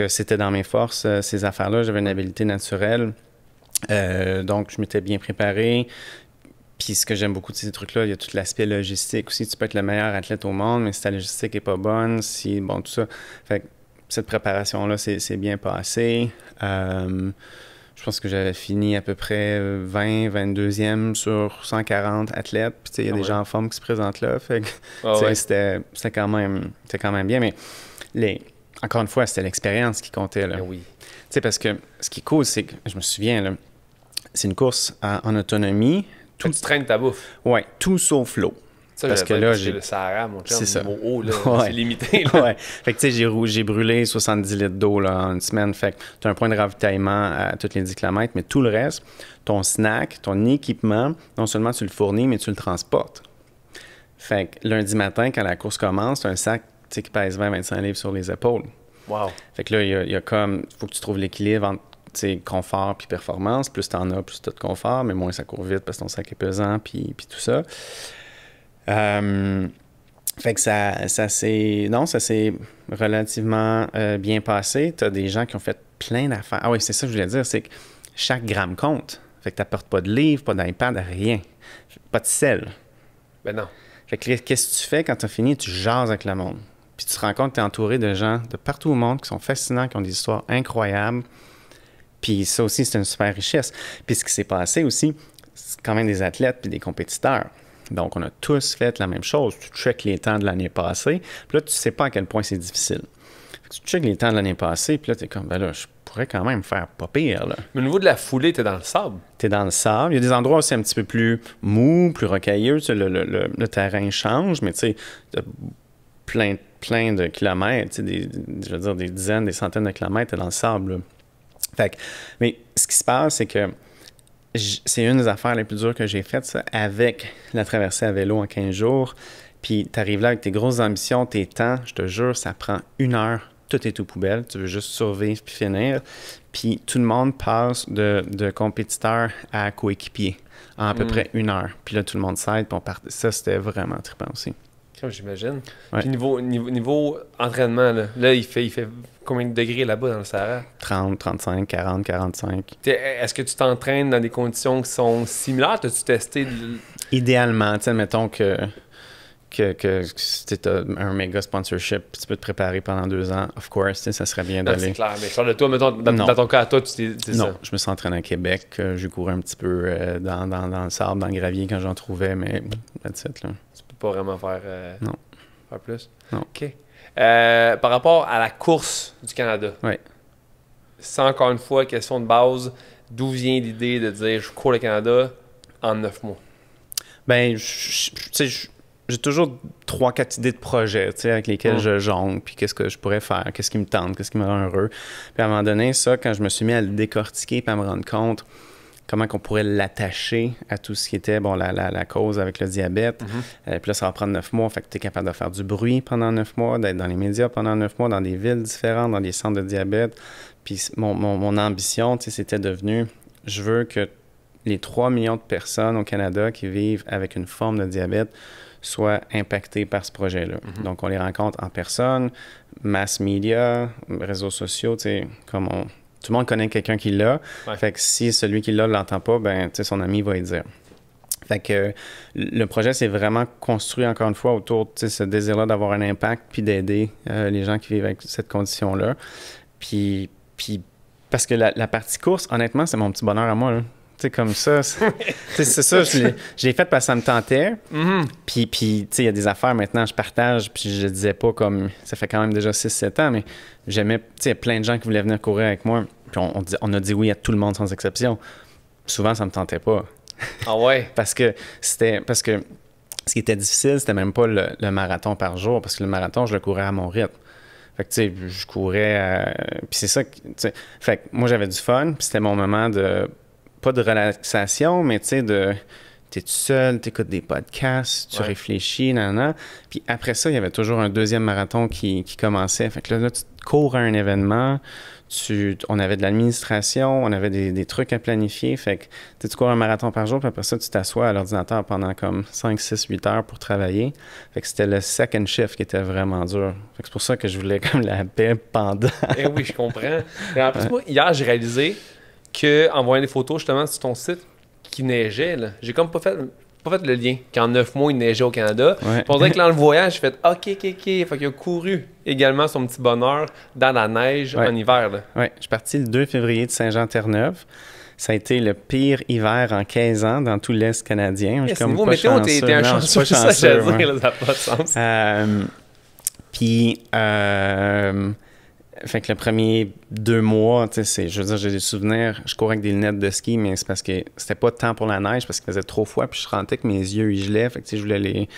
c'était dans mes forces, ces affaires-là. J'avais une habilité naturelle. Donc, je m'étais bien préparé. Puis ce que j'aime beaucoup de ces trucs-là, il y a tout l'aspect logistique aussi. Tu peux être le meilleur athlète au monde, mais si ta logistique est pas bonne, si, bon, tout ça. Fait que cette préparation-là, c'est bien passé. Je pense que j'avais fini à peu près 22e sur 140 athlètes. Puis, tu sais, il y a des gens en forme qui se présentent là. Fait que, c'était quand même bien. Mais encore une fois, c'était l'expérience qui comptait, là. Oui. Tu sais, parce que ce qui est cool, c'est que, je me souviens, là, c'est une course en autonomie. Tu traînes ta bouffe. Oui, tout sauf l'eau. Ça, parce que là, j'ai le Sahara, mon chum, c'est ça. Mon eau, là, ouais. C'est limité. Là. Ouais. Fait que, tu sais, j'ai brûlé 70 litres d'eau là, en une semaine. Fait que tu as un point de ravitaillement à tous les 10 km, mais tout le reste, ton snack, ton équipement, non seulement tu le fournis, mais tu le transportes. Fait que lundi matin, quand la course commence, tu as un sac qui pèse 20-25 livres sur les épaules. Wow. Fait que là, il y a comme, il faut que tu trouves l'équilibre entre confort puis performance. Plus tu en as, plus tu as de confort, mais moins ça court vite parce que ton sac est pesant puis tout ça. Fait que ça s'est relativement bien passé. Tu as des gens qui ont fait plein d'affaires. Ah oui, c'est ça que je voulais dire, c'est que chaque gramme compte. Fait que tu n'apportes pas de livre, pas d'iPad, rien. Pas de sel. Ben non. Fait que qu'est-ce que tu fais quand tu as fini? Tu jases avec le monde. Puis tu te rends compte que tu es entouré de gens de partout au monde qui sont fascinants, qui ont des histoires incroyables. Puis ça aussi, c'est une super richesse. Puis ce qui s'est passé aussi, c'est quand même des athlètes puis des compétiteurs. Donc, on a tous fait la même chose. Tu checkes les temps de l'année passée, puis là, tu sais pas à quel point c'est difficile. Tu checkes les temps de l'année passée, puis là, tu es comme, ben là, je pourrais quand même faire pas pire, là. Mais au niveau de la foulée, tu es dans le sable. Tu es dans le sable. Il y a des endroits où c'est un petit peu plus mou, plus rocailleux. Tu sais, le terrain change, mais tu sais, plein de kilomètres, tu sais, je veux dire, des dizaines, des centaines de kilomètres, tu es dans le sable, là. Fait que, mais ce qui se passe, c'est que c'est une des affaires les plus dures que j'ai faites, ça, avec la traversée à vélo en 15 jours. Puis tu arrives là avec tes grosses ambitions, tes temps, je te jure, ça prend 1 heure, tout est aux poubelles, tu veux juste survivre puis finir. Puis tout le monde passe de compétiteur à coéquipier en à peu près 1 heure. Puis là, tout le monde s'aide, puis on part. Ça, c'était vraiment trippant aussi. J'imagine. Ouais. Puis niveau entraînement, là il fait combien de degrés là-bas dans le Sahara? 30, 35, 40, 45. Est-ce que tu t'entraînes dans des conditions qui sont similaires? T'as-tu testé? Idéalement, tu sais, mettons que si tu as un méga sponsorship, tu peux te préparer pendant 2 ans, of course, ça serait bien d'aller. C'est clair, mais je parle de toi, mettons, dans ton cas à toi, c'est non, ça. je me suis entraîné à Québec, je courais un petit peu dans le sable, dans le gravier quand j'en trouvais, mais that's it, là. Tu peux pas vraiment faire, non. faire plus? Non. OK. Par rapport à la course du Canada, ouais. c'est encore une fois question de base, d'où vient l'idée de dire je cours le Canada en 9 mois? Ben, j'ai toujours 3-4 idées de projets, avec lesquels je jongle, puis qu'est-ce que je pourrais faire, qu'est-ce qui me tente, qu'est-ce qui me rend heureux. Puis à un moment donné, ça, quand je me suis mis à le décortiquer puis à me rendre compte comment qu'on pourrait l'attacher à tout ce qui était, bon, la cause avec le diabète. Puis là, ça va prendre 9 mois, fait que tu es capable de faire du bruit pendant 9 mois, d'être dans les médias pendant 9 mois, dans des villes différentes, dans des centres de diabète. Puis mon ambition, c'était devenu, je veux que les 3 millions de personnes au Canada qui vivent avec une forme de diabète soient impactés par ce projet-là. Donc, on les rencontre en personne, mass media, réseaux sociaux, comme tout le monde connaît quelqu'un qui l'a. Ouais. Fait que si celui qui l'a ne l'entend pas, ben, son ami va y dire. Fait que le projet s'est vraiment construit, encore une fois, autour de ce désir-là d'avoir un impact puis d'aider les gens qui vivent avec cette condition-là. Puis parce que la partie course, honnêtement, c'est mon petit bonheur à moi, là. Tu sais, comme ça, c'est ça, je l'ai fait parce que ça me tentait. Puis tu sais, il y a des affaires maintenant, je partage, puis je disais pas comme, ça fait quand même déjà 6-7 ans, mais j'aimais, tu sais, il y a plein de gens qui voulaient venir courir avec moi, puis on a dit oui à tout le monde sans exception. Souvent, ça me tentait pas. Ah ouais? Parce que ce qui était difficile, c'était même pas le marathon par jour, parce que le marathon, je le courais à mon rythme. Fait que, tu sais, je courais, puis c'est ça, tu sais, fait que moi, j'avais du fun, puis c'était mon moment pas de relaxation, mais tu sais, t'es tout seul, t'écoutes des podcasts, tu réfléchis, nanana. Puis après ça, il y avait toujours un deuxième marathon qui commençait. Fait que là, tu cours à un événement, on avait de l'administration, on avait des trucs à planifier. Fait que tu cours un marathon par jour, puis après ça, tu t'assois à l'ordinateur pendant comme 5, 6, 8 heures pour travailler. Fait que c'était le second shift qui était vraiment dur. Fait que c'est pour ça que je voulais comme la paix pendant. Eh oui, je comprends. Et en plus, moi, hier, j'ai réalisé qu'en voyant des photos justement sur ton site, qu'il neigeait, là, j'ai comme pas fait le lien qu'en 9 mois, il neigeait au Canada. Ouais. Puis on dirait que dans le voyage, j'ai fait OK. Fait qu'il a couru également son petit bonheur dans la neige en hiver. Oui, je suis parti le 2 février de Saint-Jean-Terre-Neuve. Ça a été le pire hiver en 15 ans dans tout l'Est canadien. Yes, niveau météo, t'es un chanceux, ça, j'allais dire, ça n'a pas de sens. Puis, fait que le premier 2 mois, tu sais, je veux dire, j'ai des souvenirs, je courais avec des lunettes de ski, mais c'est parce que c'était pas tant pour la neige, parce qu'il faisait trop froid, puis je sentais que mes yeux, ils gelaient, fait que, tu sais, je voulais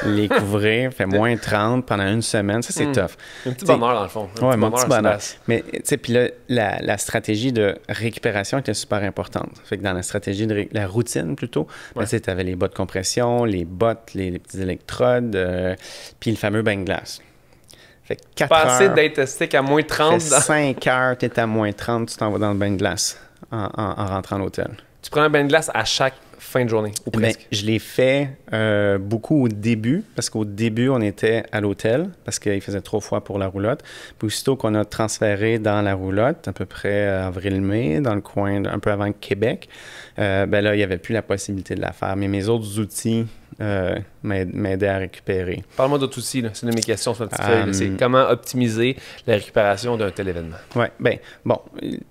les couvrir, fait moins 30 pendant une semaine, ça, c'est tough. Un petit bonheur, dans le fond. Oui, mon petit bonheur. Mais, tu sais, puis là, la stratégie de récupération était super importante. Fait que dans la stratégie de la routine, plutôt, tu sais, t'avais les bas de compression, les bottes, les petits électrodes, puis le fameux bain de glace. Fait que 4 Passer heures, d'être stick à moins 30. fait 5 heures, t'es à moins 30, tu t'en vas dans le bain de glace en rentrant à l'hôtel. Tu prends un bain de glace à chaque fin de journée, ou presque? Ben, je l'ai fait beaucoup au début, parce qu'au début, on était à l'hôtel, parce qu'il faisait trop froid pour la roulotte. Puis aussitôt qu'on a transféré dans la roulotte, à peu près avril-mai, dans le coin, un peu avant Québec, ben là, il n'y avait plus la possibilité de la faire. Mais mes autres outils m'aidaient à récupérer. Parle-moi d'autres outils, là. C'est une de mes questions sur la petite feuille. C'est comment optimiser la récupération d'un tel événement. Oui, bien, bon,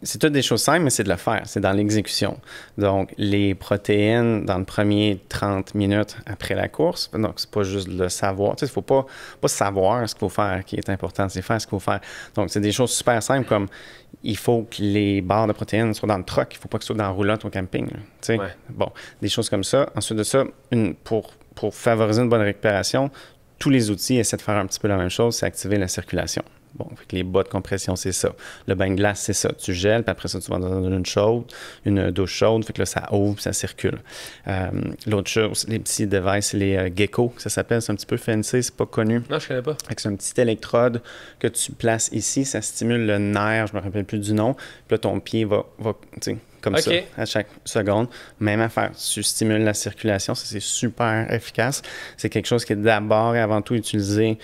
c'est toutes des choses simples, mais c'est de le faire. C'est dans l'exécution. Donc, les protéines dans le premier 30 minutes après la course, donc, c'est pas juste le savoir. Tu sais, il ne faut pas savoir ce qu'il faut faire qui est important, c'est faire ce qu'il faut faire. Donc, c'est des choses super simples comme il faut que les barres de protéines soient dans le truck, il ne faut pas que ce soit dans la roulotte au camping. Tu sais? Ouais. Bon, des choses comme ça. Ensuite de ça, pour favoriser une bonne récupération, tous les outils essaient de faire un petit peu la même chose, c'est activer la circulation. Bon, fait que les bas de compression, c'est ça. Le bain de glace, c'est ça. Tu gèles, puis après ça, tu vas dans une douche chaude, fait que là, ça ouvre, ça circule. L'autre chose, les petits devices, les Gecko, ça s'appelle, c'est un petit peu fancy, c'est pas connu. Non, je connais pas. Fait que c'est un petit électrode que tu places ici, ça stimule le nerf, je me rappelle plus du nom, puis là, ton pied va tu sais, comme ça, à chaque seconde. Même affaire, tu stimules la circulation, ça, c'est super efficace. C'est quelque chose qui est d'abord et avant tout utilisé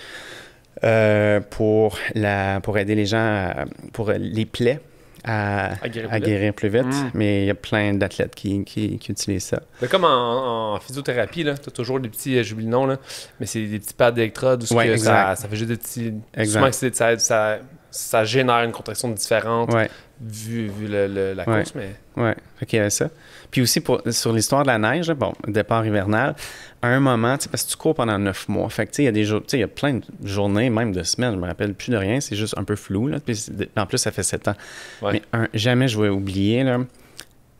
pour aider les gens, pour les plaies à guérir plus vite. Mais il y a plein d'athlètes qui utilisent ça. Mais comme en physiothérapie, tu as toujours des petits, j'oublie le nom, là, mais c'est des petits pads d'électrodes où ça fait juste des petits... Souvent que ça génère une contraction différente vu la course. Mais... Oui, fait qu'il y avait ça. Puis aussi, sur l'histoire de la neige, bon, départ hivernal, à un moment, parce que tu cours pendant 9 mois, fait que il y a des jours, il y a plein de journées, même de semaines, je me rappelle plus de rien, c'est juste un peu flou, là, puis en plus, ça fait 7 ans. Ouais. Mais jamais je vais oublier là,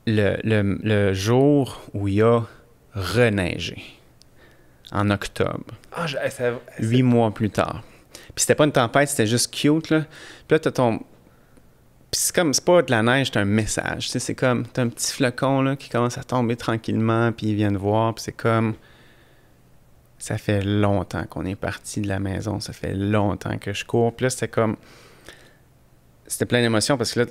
le jour où il a reneigé, en octobre, 8 mois plus tard. Puis c'était pas une tempête, c'était juste cute, là. Puis là, t'as ton... Puis c'est pas de la neige, c'est un message. Tu sais, c'est comme, t'as un petit flocon là, qui commence à tomber tranquillement, puis ils viennent voir, puis c'est comme... Ça fait longtemps qu'on est parti de la maison, ça fait longtemps que je cours. Puis là, c'était comme... C'était plein d'émotions, parce que là,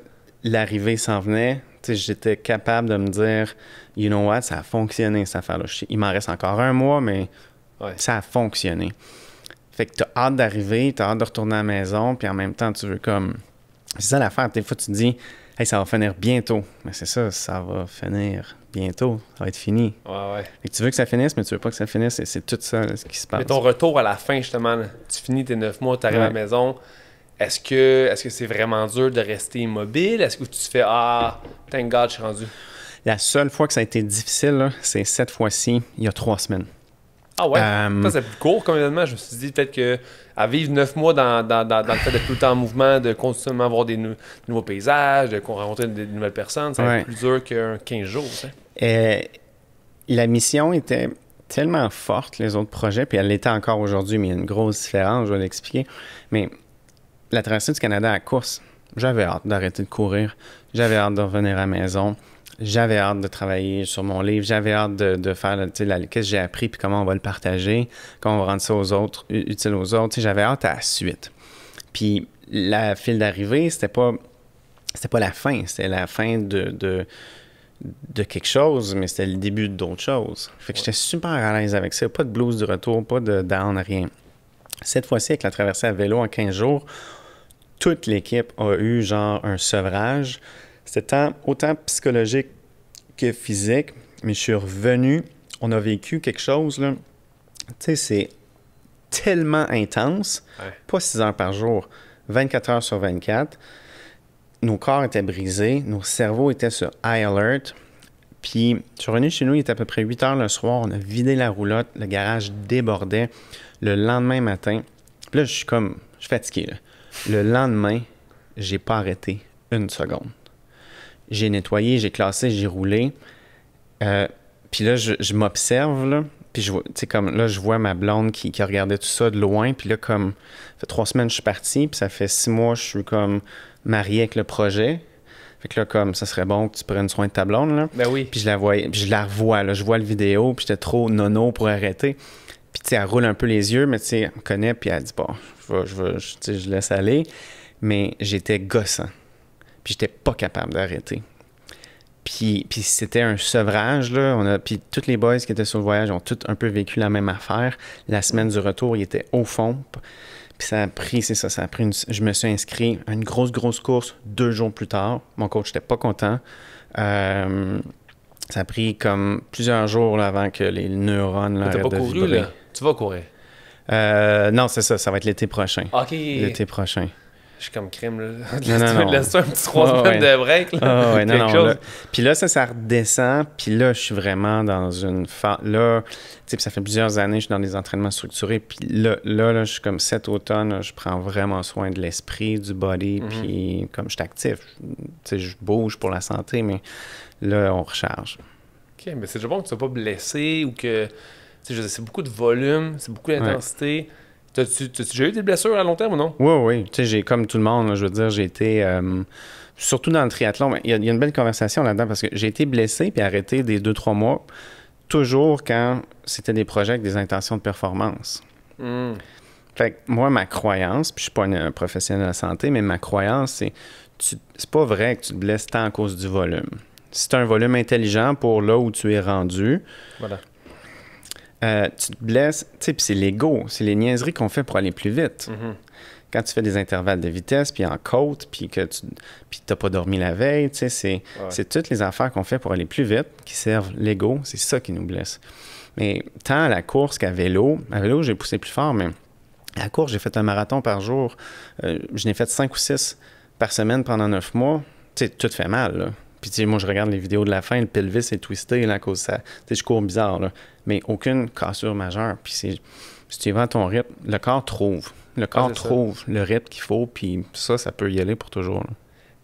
l'arrivée s'en venait. Tu sais, j'étais capable de me dire, you know what, ça a fonctionné, cette affaire-là. Il m'en reste encore 1 mois, mais ça a fonctionné. Fait que t'as hâte d'arriver, t'as hâte de retourner à la maison, puis en même temps, tu veux comme... C'est ça l'affaire. Des fois, tu te dis, hey, ça va finir bientôt. Mais c'est ça, ça va finir bientôt. Ça va être fini. Ouais. Et tu veux que ça finisse, mais tu veux pas que ça finisse. Et c'est tout ça là, ce qui se passe. Mais ton retour à la fin, justement, là, tu finis tes 9 mois, tu arrives à la maison. Est-ce que c'est vraiment dur de rester immobile? Est-ce que tu te fais, thank God, je suis rendu? La seule fois que ça a été difficile, là, c'est cette fois-ci, il y a 3 semaines. Ah ouais? Ça, c'est plus court comme événement. Je me suis dit peut-être qu'à vivre 9 mois dans le fait d'être tout le temps en mouvement, de continuellement voir des nouveaux paysages, de rencontrer des nouvelles personnes, ça va être plus dur qu'un 15 jours. La mission était tellement forte, les autres projets, puis elle l'était encore aujourd'hui, mais il y a une grosse différence, je vais l'expliquer. Mais la traversée du Canada à la course, j'avais hâte d'arrêter de courir, j'avais hâte de revenir à la maison. J'avais hâte de travailler sur mon livre. J'avais hâte de faire qu'est-ce que j'ai appris puis comment on va le partager, comment on va rendre ça aux autres, utile aux autres. J'avais hâte à la suite. Puis la file d'arrivée, c'était pas la fin. C'était la fin de quelque chose, mais c'était le début d'autre chose. Fait que j'étais super à l'aise avec ça. Pas de blues du retour, pas de down, rien. Cette fois-ci, avec la traversée à vélo en 15 jours, toute l'équipe a eu genre un sevrage. C'était autant psychologique que physique. mais je suis revenu. On a vécu quelque chose, là. Tu sais, c'est tellement intense. Ouais. Pas 6 heures par jour, 24 heures sur 24. Nos corps étaient brisés, nos cerveaux étaient sur high alert. Puis, je suis revenu chez nous, il était à peu près 8 heures le soir. On a vidé la roulotte, le garage débordait. Le lendemain matin, puis là, je suis fatigué, là. Le lendemain, j'ai pas arrêté une seconde. J'ai nettoyé, j'ai classé, j'ai roulé. Puis là, je m'observe, là. Puis tu sais, comme là, je vois ma blonde qui regardait tout ça de loin. Puis là, comme, ça fait 3 semaines que je suis parti. Puis ça fait 6 mois que je suis comme marié avec le projet. Fait que là, comme, ça serait bon que tu prennes soin de ta blonde, là. Ben oui. Puis je la voyais, puis je la revois, là. Je vois le vidéo, puis j'étais trop nono pour arrêter. Puis, tu sais, elle roule un peu les yeux, mais tu sais, elle me connaît, puis elle dit, bon, je laisse aller. Mais j'étais gossant. Puis j'étais pas capable d'arrêter. Puis c'était un sevrage, là. Puis tous les boys qui étaient sur le voyage ont tous un peu vécu la même affaire. La semaine du retour, ils étaient au fond. Puis ça a pris, je me suis inscrit à une grosse course 2 jours plus tard. Mon coach n'était pas content. Ça a pris comme plusieurs jours là, avant que les neurones là, t'as pas couru, là? Tu vas courir? Non, c'est ça. Ça va être l'été prochain. OK. L'été prochain. Je suis comme crème, là. Non. Laisse-toi un petit 3 semaines de break, là. Ah ouais, non. chose. Là. Puis là, ça redescend. Puis là, je suis vraiment dans une phase... Là, tu sais, ça fait plusieurs années que je suis dans des entraînements structurés. Puis là, je suis comme cet automne, là, je prends vraiment soin de l'esprit, du body. Puis comme je suis actif, tu sais, je bouge pour la santé, mais là, on recharge. OK, mais c'est déjà bon que tu ne sois pas blessé ou que... Tu sais, je veux dire, c'est beaucoup de volume, c'est beaucoup d'intensité. Ouais. T'as-tu déjà eu des blessures à long terme ou non? Oui. Tu sais, j'ai comme tout le monde, là, je veux dire, j'ai été... surtout dans le triathlon, il y a une belle conversation là-dedans parce que j'ai été blessé puis arrêté des 2-3 mois, toujours quand c'était des projets avec des intentions de performance. Fait que moi, ma croyance, puis je suis pas un professionnel de la santé, mais ma croyance, c'est pas vrai que tu te blesses tant à cause du volume. Si tu as un volume intelligent pour là où tu es rendu... Voilà. Tu te blesses, tu sais, puis c'est l'ego, c'est les niaiseries qu'on fait pour aller plus vite. Quand tu fais des intervalles de vitesse, puis en côte, puis que tu n'as pas dormi la veille, tu sais, c'est toutes les affaires qu'on fait pour aller plus vite qui servent l'ego, c'est ça qui nous blesse. Mais tant à la course qu'à vélo, j'ai poussé plus fort, mais à la course, j'ai fait un marathon par jour. Je n'ai fait 5 ou 6 par semaine pendant 9 mois. Tu sais, tout fait mal, là. Puis, tu sais, moi, je regarde les vidéos de la fin, le pelvis est twisté là, à cause de ça. Tu sais, je cours bizarre, là. Mais aucune cassure majeure. Puis, si tu y vas à ton rythme, le corps trouve. Le corps trouve le rythme qu'il faut, puis ça peut y aller pour toujours, là.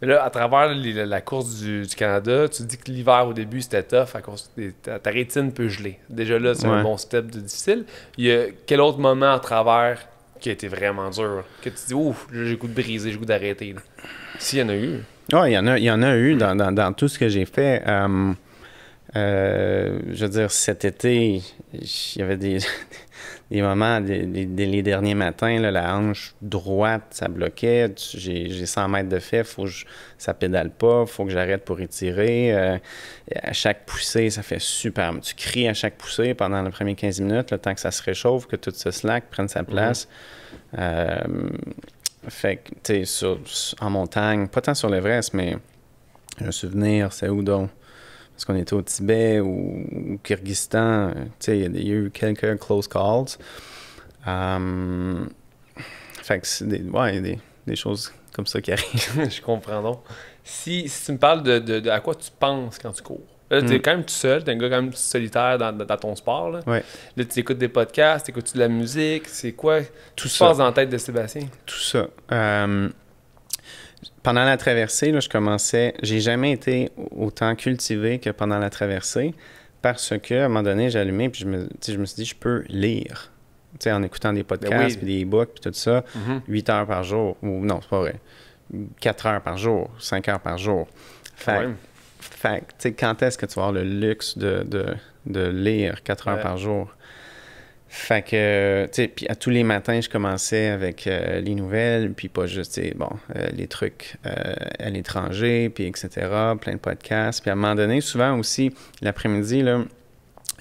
Mais là, à travers la course du Canada, tu dis que l'hiver, au début, c'était tough à cause ta rétine peut geler. Déjà là, c'est un bon step de difficile. Il y a quel autre moment à travers qui a été vraiment dur? Que tu dis, ouf, j'ai le goût de briser, j'ai le goût d'arrêter, là. S'il y en a eu. Oui, il y en a eu dans tout ce que j'ai fait. Je veux dire, cet été, il y avait des moments, les derniers matins, là, la hanche droite, ça bloquait. J'ai 100 mètres de fait, ça pédale pas, il faut que j'arrête pour étirer. À chaque poussée, ça fait super. Tu cries à chaque poussée pendant les premières 15 minutes, le temps que ça se réchauffe, que tout ce slack prenne sa place. Fait que, tu sais, en montagne, pas tant sur l'Everest, mais un souvenir, c'est où donc? Parce qu'on était au Tibet ou au Kyrgyzstan, tu sais, il y a eu quelques close calls. Fait que c'est des choses comme ça qui arrivent. Je comprends donc. Si tu me parles de à quoi tu penses quand tu cours, là, tu es quand même tout seul, tu es un gars quand même solitaire dans ton sport. Là, là tu écoutes des podcasts, tu écoutes de la musique, c'est quoi? Tout ça passe dans la tête de Sébastien? Tout ça. Pendant la traversée, là, j'ai jamais été autant cultivé que pendant la traversée parce qu'à un moment donné, j'ai allumé puis je me suis dit, je peux lire. Tu sais, en écoutant des podcasts, puis des e-books, puis tout ça, 8 heures par jour. Ou non, c'est pas vrai. 4 heures par jour, 5 heures par jour. Fait tu sais, quand est-ce que tu vas avoir le luxe de lire 4 heures par jour? Fait que, tu sais, puis à tous les matins, je commençais avec les nouvelles, puis pas juste, tu sais, les trucs à l'étranger, puis etc., plein de podcasts. Puis à un moment donné, souvent aussi, l'après-midi, là,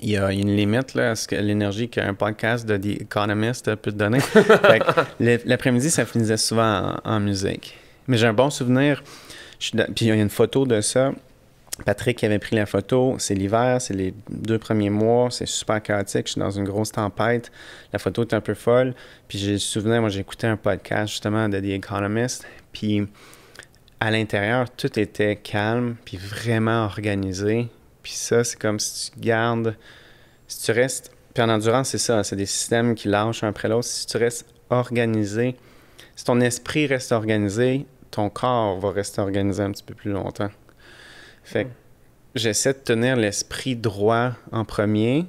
il y a une limite là, à l'énergie qu'un podcast de The Economist peut te donner. Fait que l'après-midi, ça finissait souvent en musique. Mais j'ai un bon souvenir, puis il y a une photo de ça. Patrick qui avait pris la photo, c'est l'hiver, c'est les 2 premiers mois, c'est super chaotique, je suis dans une grosse tempête, la photo est un peu folle, puis j'ai le souvenir, moi j'ai écouté un podcast justement de The Economist, puis à l'intérieur, tout était calme, puis vraiment organisé, puis ça, c'est comme si tu gardes, si tu restes, puis en endurance, c'est ça, c'est des systèmes qui lâchent un après l'autre, si tu restes organisé, si ton esprit reste organisé, ton corps va rester organisé un petit peu plus longtemps. Fait que j'essaie de tenir l'esprit droit en premier,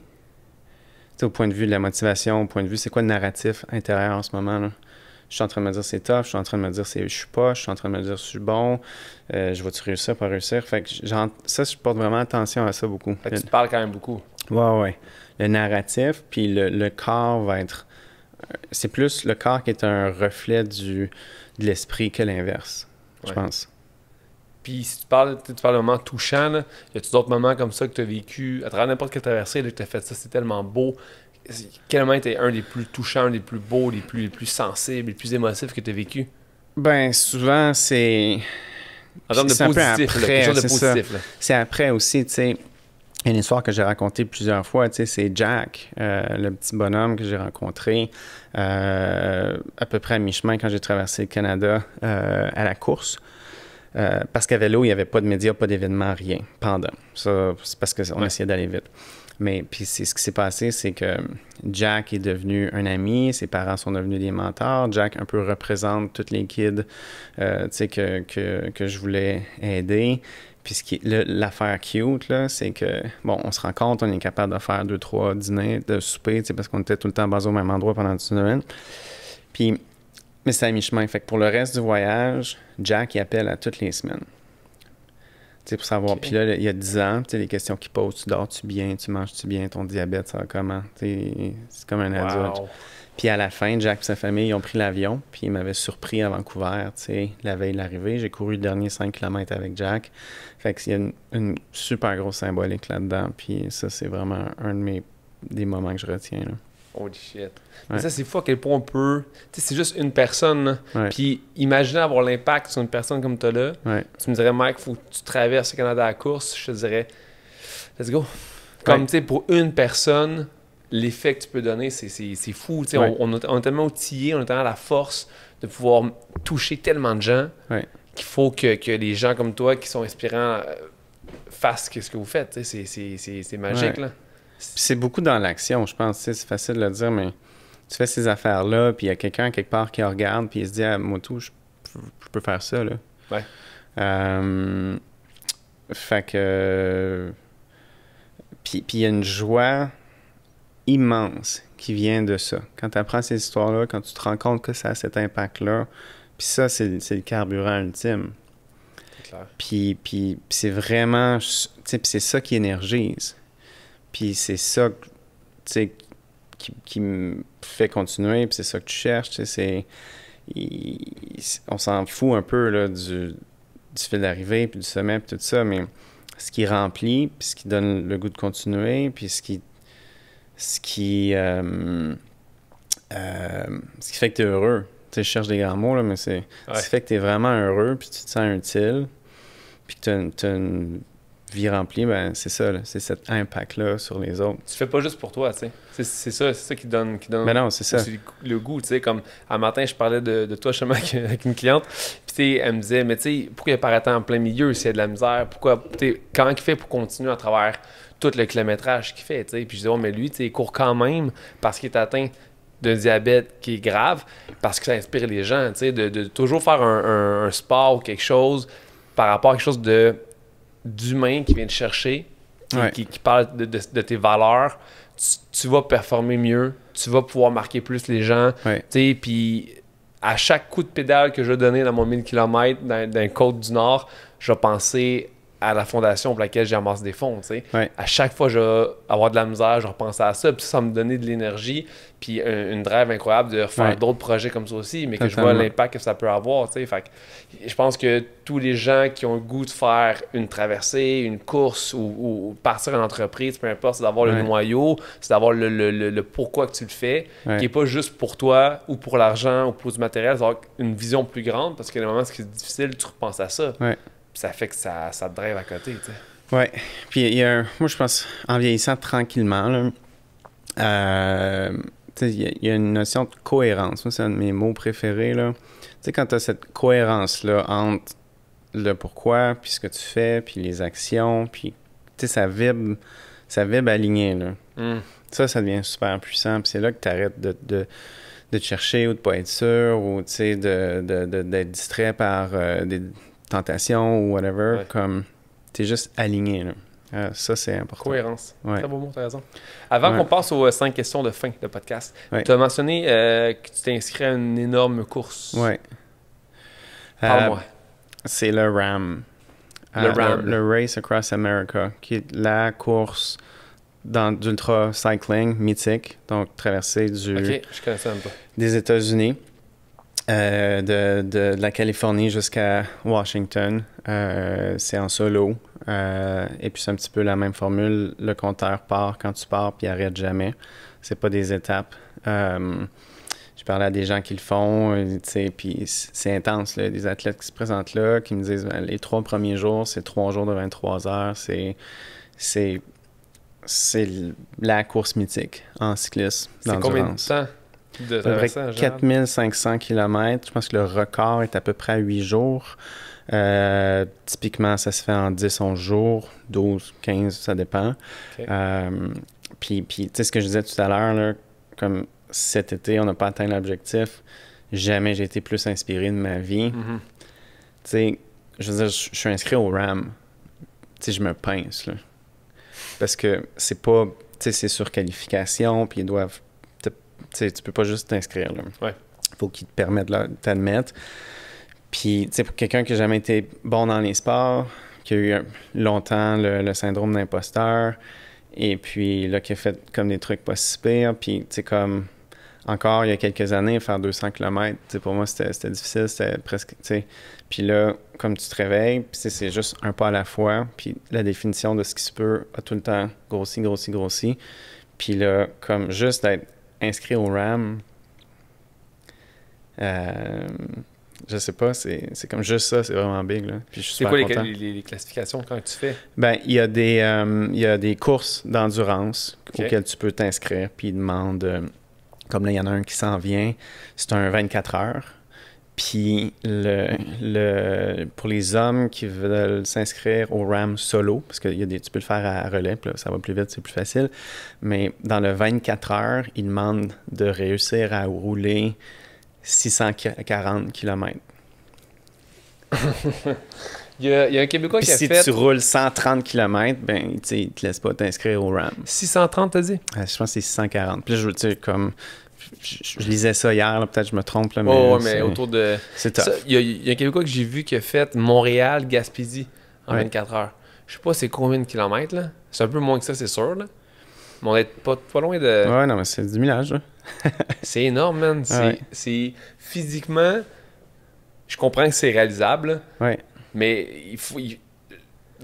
au point de vue de la motivation, au point de vue c'est quoi le narratif intérieur en ce moment, là. Je suis en train de me dire c'est tough, je suis en train de me dire je suis pas, je suis en train de me dire je suis bon, je vais-tu réussir, pas réussir. Fait que ça, je porte vraiment attention à ça beaucoup. Fait que tu te parles quand même beaucoup. Ouais. Le narratif, puis le corps va être... C'est plus le corps qui est un reflet de l'esprit que l'inverse, je pense. Puis si tu parles de moments touchants, là, y a-tu d'autres moments comme ça que tu as vécu à travers n'importe quelle traversée, là, que tu as fait ça, c'est tellement beau. Quel moment était un des plus touchants, un des plus beaux, les plus sensibles, les plus émotifs que tu as vécu? Ben, souvent, c'est... En termes de positif, quelque chose de positif. C'est après aussi, tu sais. Il y a une histoire que j'ai racontée plusieurs fois, tu sais, c'est Jack, le petit bonhomme que j'ai rencontré à peu près à mi-chemin quand j'ai traversé le Canada à la course. Parce qu'à vélo, il n'y avait pas de médias, pas d'événements, rien, pendant. Ça, c'est parce qu'on essayait d'aller vite. Mais puis ce qui s'est passé, c'est que Jack est devenu un ami, ses parents sont devenus des mentors. Jack un peu représente tous les kids tu sais, que je voulais aider. Puis l'affaire cute, là, c'est que, bon, on se rend compte, on est capable de faire 2-3 dîners, de souper, tu sais, parce qu'on était tout le temps basé au même endroit pendant une semaine. Puis, mais c'est à mi-chemin. Fait que pour le reste du voyage, Jack, il appelle à toutes les semaines. Tu sais, pour savoir. Okay. Puis là, il y a 10 ans, tu sais, les questions qu'il pose, tu dors-tu bien, tu manges-tu bien, ton diabète, ça va comment? Tu sais, c'est comme un adulte. Puis à la fin, Jack et sa famille, ils ont pris l'avion, puis ils m'avaient surpris à Vancouver, tu sais, la veille de l'arrivée. J'ai couru le dernier 5 km avec Jack. Fait qu'il y a une super grosse symbolique là-dedans, puis ça, c'est vraiment des moments que je retiens, là. Holy shit. Ouais. Mais ça, c'est fou à quel point on peut... Tu sais, c'est juste une personne, là. Puis imaginer avoir l'impact sur une personne comme toi là. Tu me dirais, Mike, faut que tu traverses le Canada à la course. Je te dirais, let's go. Comme, tu sais, pour une personne... L'effet que tu peux donner, c'est fou. On est tellement outillés, on a tellement la force de pouvoir toucher tellement de gens qu'il faut que les gens comme toi qui sont inspirants fassent ce que vous faites. C'est magique. Là. C'est beaucoup dans l'action, je pense. C'est facile de le dire, mais tu fais ces affaires-là, puis il y a quelqu'un quelque part qui regarde, puis il se dit « moi tout, je peux faire ça. » là. Fait que... Puis il y a une joie... immense qui vient de ça. Quand tu apprends ces histoires-là, quand tu te rends compte que ça a cet impact-là, puis ça, c'est le carburant ultime. C'est clair. Puis c'est vraiment... Tu sais, puis c'est ça qui énergise. Puis c'est ça, tu sais, qui me fait continuer, puis c'est ça que tu cherches, tu sais, on s'en fout un peu, là, du fil d'arrivée, puis du sommet, puis tout ça, mais ce qui remplit, puis ce qui donne le goût de continuer, puis ce qui fait que tu es heureux. Tu sais, je cherche des grands mots, là, mais ce qui fait que tu es vraiment heureux, puis tu te sens utile, puis que tu as une vie remplie, ben c'est ça, là, c'est cet impact-là sur les autres. Tu fais pas juste pour toi, tu sais. C'est ça qui donne mais non, c'est ça. Le goût, tu sais. Comme un matin, je parlais de toi justement avec une cliente, puis tu sais, elle me disait, mais tu sais, pourquoi il apparaît en plein milieu s'il y a de la misère? Comment il fait pour continuer à travers tout le kilométrage qu'il fait, tu sais. Puis je dis, oh, mais lui, tu sais, il court quand même parce qu'il est atteint d'un diabète qui est grave, parce que ça inspire les gens, tu sais, de toujours faire un sport ou quelque chose par rapport à quelque chose d'humain qui vient te chercher, qui parle de tes valeurs. Tu vas performer mieux, tu vas pouvoir marquer plus les gens, tu sais, puis à chaque coup de pédale que je vais donner dans mon 1000 km dans Côte du Nord, je vais penser à la fondation pour laquelle j'ai amassé des fonds, tu sais. À chaque fois, je vais avoir de la misère, je vais repenser à ça, puis ça va me donner de l'énergie, puis une drive incroyable de faire d'autres projets comme ça aussi, mais que je vois l'impact que ça peut avoir, tu sais. Fait que je pense que tous les gens qui ont le goût de faire une traversée, une course ou partir en entreprise, peu importe, c'est d'avoir le noyau, c'est d'avoir le pourquoi que tu le fais, qui n'est pas juste pour toi ou pour l'argent ou pour du matériel, c'est d'avoir une vision plus grande, parce que les moments où c'est difficile, tu repenses à ça. Ça fait que ça te drive à côté, tu sais. Ouais. Puis moi, je pense, en vieillissant tranquillement, là, il y a une notion de cohérence. Moi, c'est un de mes mots préférés, là. Tu sais, quand tu as cette cohérence-là entre le pourquoi, puis ce que tu fais, puis les actions, puis, tu sais, ça vibre aligné, là. Ça devient super puissant, puis c'est là que tu arrêtes de te chercher ou de pas être sûr, ou, tu sais, d'être distrait par des tentations ou whatever, comme, tu es juste aligné, là. Ça, c'est important. Cohérence. Ouais. Très beau mot, t'as raison. Avant qu'on passe aux 5 questions de fin de podcast, tu as mentionné que tu t'es inscrit à une énorme course. Oui. Parle-moi. C'est le RAM. Le Race Across America, qui est la course d'ultra cycling mythique, donc traversée Ok, je connais ça même pas. des États-Unis, de la Californie jusqu'à Washington. C'est en solo. Et puis c'est un petit peu la même formule. Le compteur part quand tu pars, puis il arrête jamais. C'est pas des étapes. Je parlais à des gens qui le font, puis c'est intense, là, des athlètes qui se présentent là, qui me disent les 3 premiers jours, c'est 3 jours de 23 heures, c'est la course mythique en cyclisme. C'est combien de temps de traversée en général? 4500 km. Je pense que le record est à peu près à 8 jours. Typiquement, ça se fait en 10-11 jours, 12, 15, ça dépend. Okay. Puis tu sais, ce que je disais tout à l'heure, là, comme cet été, on n'a pas atteint l'objectif. Jamais j'ai été plus inspiré de ma vie. Tu sais, je veux dire, je suis inscrit au RAM. Tu sais, je me pince, là. Parce que c'est pas... Tu sais, c'est sur qualification, puis ils doivent... Tu sais, tu peux pas juste t'inscrire, là. Ouais. Faut qu'ils te permettent de t'admettre. Puis, tu sais, pour quelqu'un qui n'a jamais été bon dans les sports, qui a eu longtemps le syndrome d'imposteur, et puis là, qui a fait comme des trucs pas si pires, puis, tu sais, comme... Encore, il y a quelques années, faire 200 km, pour moi, c'était difficile, c'était presque, tu sais. Puis là, comme tu te réveilles, puis c'est juste un pas à la fois, puis la définition de ce qui se peut a tout le temps grossi. Puis là, comme juste d'être inscrit au RAM, je sais pas, c'est comme juste ça, c'est vraiment big, là. Puis je suis super content. C'est quoi les classifications quand tu fais? Ben, il y a des courses d'endurance auxquelles tu peux t'inscrire, puis ils demandent... Comme là, il y en a un qui s'en vient, c'est un 24 heures. Puis pour les hommes qui veulent s'inscrire au RAM solo, parce que tu peux le faire à relais, puis là, ça va plus vite, c'est plus facile. Mais dans le 24 heures, ils demandent de réussir à rouler 640 km. Il y a un Québécois qui a fait... Si tu roules 130 km, ben, il te laisse pas t'inscrire au RAM. 630, t'as dit? Je pense que c'est 640. Puis là, je lisais ça hier, peut-être je me trompe. Là, mais autour de... C'est tough. Il y a un Québécois que j'ai vu qui a fait Montréal-Gaspésie en 24 heures. Je sais pas c'est combien de kilomètres, là. C'est un peu moins que ça, c'est sûr, là. Mais on est pas loin de... Ouais, non, mais c'est du millage, là. C'est énorme, man. C'est physiquement... Je comprends que c'est réalisable, ouais. Mais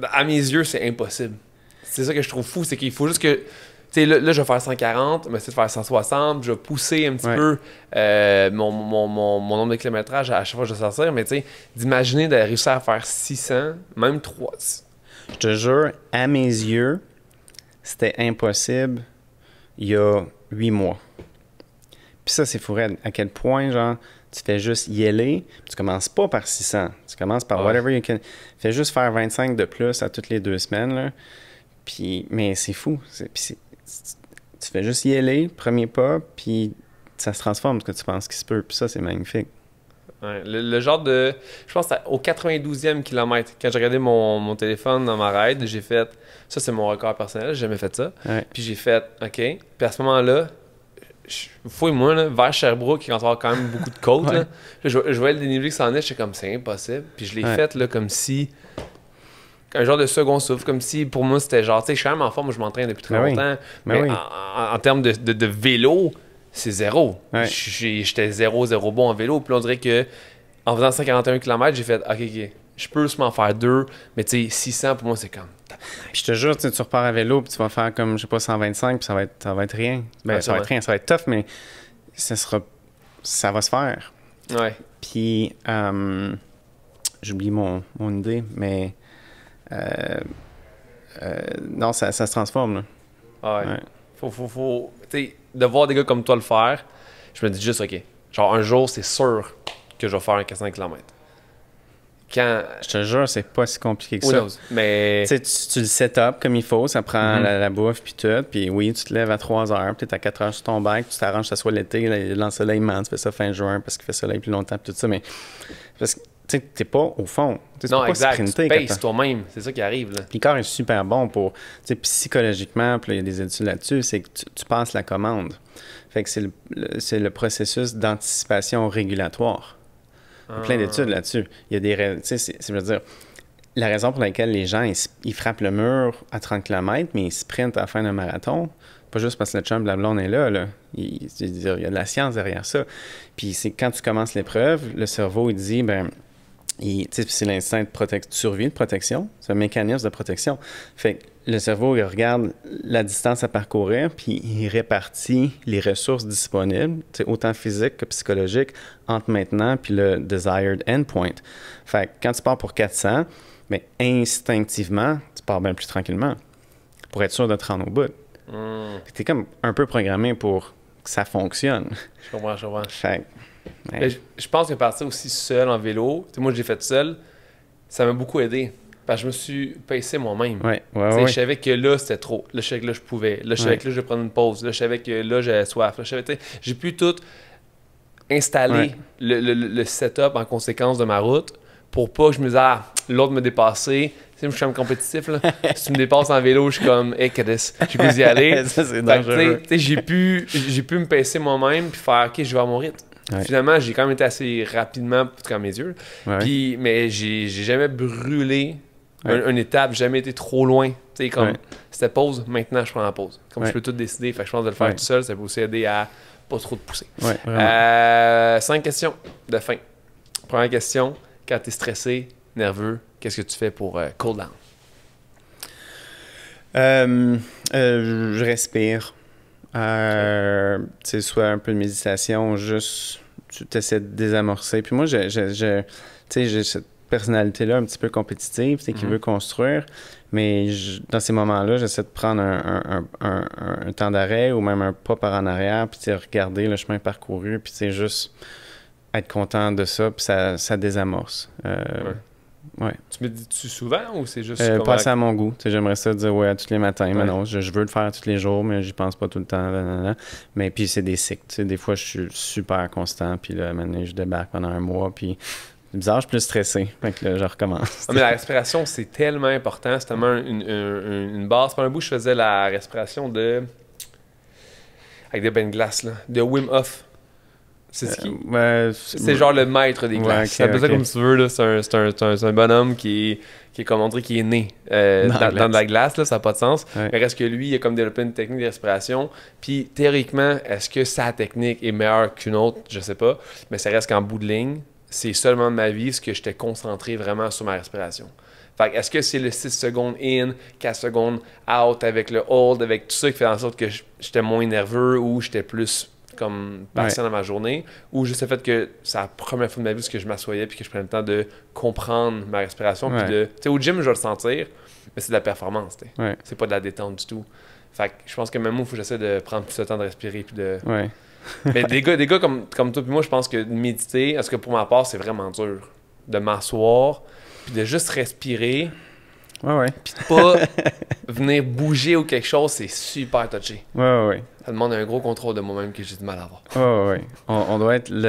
à mes yeux, c'est impossible. C'est ça que je trouve fou, c'est qu'il faut juste que... Tu sais, là, je vais faire 140, mais c'est de faire 160, je vais pousser un petit peu mon nombre de kilométrage à chaque fois que je vais sortir, mais tu sais, d'imaginer de réussir à faire 600, même 3... Je te jure, à mes yeux, c'était impossible il y a 8 mois. Puis ça, c'est fou raide. À quel point, genre... Tu fais juste y aller. Tu commences pas par 600. Tu commences par whatever you can. Fais juste faire 25 de plus à toutes les 2 semaines. Là. Mais c'est fou. Tu fais juste y aller, premier pas, puis ça se transforme ce que tu penses qu'il se peut. Puis ça, c'est magnifique. Ouais, le genre de... Je pense au 92e kilomètre, quand j'ai regardé mon téléphone dans ma ride, j'ai fait... Ça, c'est mon record personnel. J'ai jamais fait ça. Ouais. Puis j'ai fait OK. Puis à ce moment-là, fouille-moi, là, vers Sherbrooke, quand on a quand même beaucoup de côtes, là, je voyais le dénivelé qui s'en est, j'étais comme, c'est impossible. Puis je l'ai fait, là, comme si... Un genre de second souffle, comme si, pour moi, c'était genre... Tu sais, je suis quand même en forme, je m'entraîne depuis très longtemps. Mais en termes de vélo, c'est zéro. Ouais. J'étais 0 bon en vélo. Puis là, on dirait que en faisant 141 km, j'ai fait, OK, je peux m'en faire 2. Mais tu sais, 600, pour moi, c'est comme... Puis je te jure, tu repars à vélo, puis tu vas faire comme, je sais pas, 125, puis ça va être rien. Ben, ça va être rien, ça va être tough, mais ça va se faire. Ouais. Puis, j'oublie mon idée, mais non, ça se transforme, là. Ah ouais. Ouais. Faut tu sais, de voir des gars comme toi le faire, je me dis juste, OK, genre un jour, c'est sûr que je vais faire un 400 km. Quand... Je te jure, c'est pas si compliqué que Who ça. knows? Mais... Tu sais, tu le set up comme il faut, ça prend la bouffe puis tout, puis oui, tu te lèves à 3 heures, peut-être à 4 heures sur ton bike, tu t'arranges que ça soit l'été, l'ensoleillement, tu fais ça fin juin parce qu'il fait soleil plus longtemps, puis tout ça, mais parce que tu sais, t'es pas au fond, tu peux non, pas exact. sprinter. Tu paces toi-même, c'est ça qui arrive, là. Puis le corps est super bon pour, tu sais, psychologiquement, puis il y a des études là-dessus, c'est que tu passes la commande. Fait que c'est le processus d'anticipation régulatoire. Il y a plein d'études là-dessus. Il y a des... Tu sais, je veux dire, la raison pour laquelle les gens, ils frappent le mur à 30 km, mais ils sprintent à la fin d'un marathon, pas juste parce que le chum, la blonde est là, là. Il y a de la science derrière ça. Puis c'est quand tu commences l'épreuve, le cerveau, il dit, ben c'est l'instinct de survie, de protection. C'est un mécanisme de protection. Fait que le cerveau, il regarde la distance à parcourir, puis il répartit les ressources disponibles, autant physiques que psychologiques, entre maintenant puis le desired endpoint. Fait que quand tu pars pour 400, bien, instinctivement, tu pars bien plus tranquillement pour être sûr de te rendre au bout. Tu es comme un peu programmé pour que ça fonctionne. Je comprends. Fait ouais. Je pense que partir aussi seul en vélo, moi, je l'ai fait seul, ça m'a beaucoup aidé. Parce que je me suis pacé moi-même. Je savais que là, c'était trop. Là, je savais que là, je pouvais. Là, je savais que là, je vais prendre une pause. Là, je savais que là, j'avais soif. Là, j'ai pu tout installer le setup en conséquence de ma route pour pas que je me dise, l'autre me dépasser. Tu sais, je suis quand même compétitif, là. Si tu me dépasses en vélo, je suis comme, hey, Cadis, j'ai goût d'y aller. Ça, c'est dangereux. J'ai pu me pacer moi-même puis faire, OK, je vais à mon rythme. Finalement, j'ai quand même été assez rapidement, en tout cas à mes yeux. Puis, mais j'ai jamais brûlé une étape, j'ai jamais été trop loin. Tu sais, comme, c'était pause, maintenant je prends la pause. Comme je peux tout décider, fait que je pense de le faire tout seul, ça peut aussi aider à pas trop te pousser. 5 questions de fin. Première question, quand tu es stressé, nerveux, qu'est-ce que tu fais pour cool down? Je respire. C'est soit un peu de méditation, juste tu essaies de désamorcer. Puis moi, j'ai cette personnalité-là un petit peu compétitive, qui veut construire, mais dans ces moments-là, j'essaie de prendre un temps d'arrêt ou même un pas par en arrière, puis regarder le chemin parcouru, puis juste être content de ça, puis ça désamorce. Tu médites-tu souvent ou c'est juste passer à mon goût. J'aimerais ça dire tous les matins, mais non, je veux le faire tous les jours, mais j'y pense pas tout le temps. Mais puis c'est des cycles. Des fois, je suis super constant, puis là, maintenant, je débarque pendant un mois, puis c'est bizarre, je suis plus stressé. Fait que là, je recommence. Mais la respiration, c'est tellement important. C'est tellement une base. Pendant un bout, je faisais la respiration avec des bains de glace, là, de Wim Hof. C'est qui? C'est genre le maître des glaces. C'est un peu ça comme tu veux. Là. C'est un bonhomme qui est comme on dirait qui est né dans de la glace. Là, ça n'a pas de sens. Mais reste que lui, il a comme développé une technique de respiration. Puis théoriquement, est-ce que sa technique est meilleure qu'une autre? Je sais pas. Mais ça reste qu'en bout de ligne, c'est seulement de ma vie ce que j'étais concentré vraiment sur ma respiration. Fait que est-ce que c'est le 6 secondes in, 4 secondes out avec le hold, avec tout ça qui fait en sorte que j'étais moins nerveux ou j'étais plus comme patient dans ma journée, ou juste le fait que c'est la première fois de ma vie que je m'assoyais puis que je prenais le temps de comprendre ma respiration. Puis tu sais, au gym, je vais le sentir, mais c'est de la performance, c'est pas de la détente du tout. Fait que je pense que même moi, il faut que j'essaie de prendre plus de temps de respirer puis de... Mais des gars comme toi puis moi, je pense que de méditer, parce que pour ma part, c'est vraiment dur de m'asseoir puis de juste respirer. Puis de pas venir bouger ou quelque chose, c'est super touché. Ça demande un gros contrôle de moi-même que j'ai du mal à avoir. On doit être tu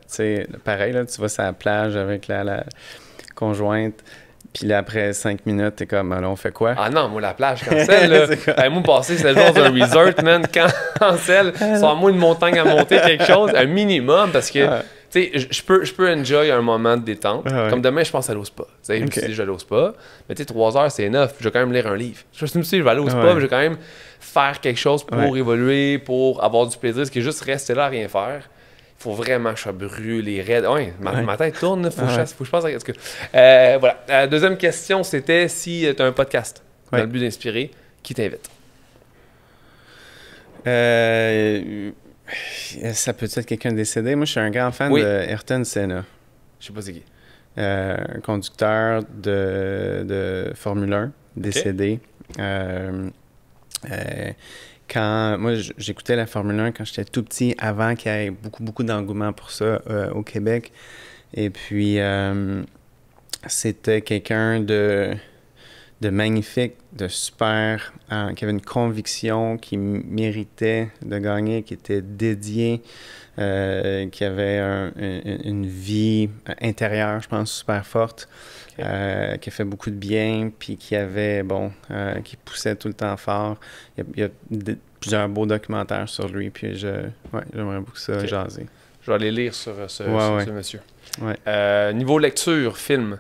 sais, pareil, là, tu vas sur la plage avec la conjointe, puis là, après 5 minutes, t'es comme, là, on fait quoi? Ah non, moi, la plage, cancel, là. Moi, passer 7 jours dans un resort, man, cancel. Sans moi, une montagne à monter, quelque chose, un minimum, parce que... Tu sais, je peux enjoy un moment de détente. Comme demain, je pense aller au spa. Tu sais, je me suis dit, je vais aller au spa. Mais tu sais, 3 heures, c'est enough. Je vais quand même lire un livre. Je me suis dit, je vais aller au spa, mais je vais quand même faire quelque chose pour évoluer, pour avoir du plaisir. Ce qui est juste rester là à rien faire. Il faut vraiment que je sois brûlé, raide. Ma tête tourne, il faut que je pense à ce que... voilà. Deuxième question, c'était si tu as un podcast dans le but d'inspirer, qui t'invite? Ça peut être quelqu'un décédé. Moi, je suis un grand fan de Ayrton Senna. Je sais pas c'est qui. Un conducteur de Formule 1 décédé. Quand moi j'écoutais la Formule 1 quand j'étais tout petit, avant qu'il y ait beaucoup d'engouement pour ça au Québec. Et puis c'était quelqu'un de magnifique, de super, qui avait une conviction, qui méritait de gagner, qui était dédié, qui avait une vie intérieure, je pense, super forte, qui a fait beaucoup de bien, puis qui avait, qui poussait tout le temps fort. Il y a plusieurs beaux documentaires sur lui, puis j'aimerais beaucoup ça jaser. Je vais aller lire sur ce monsieur. Ouais. Niveau lecture, film,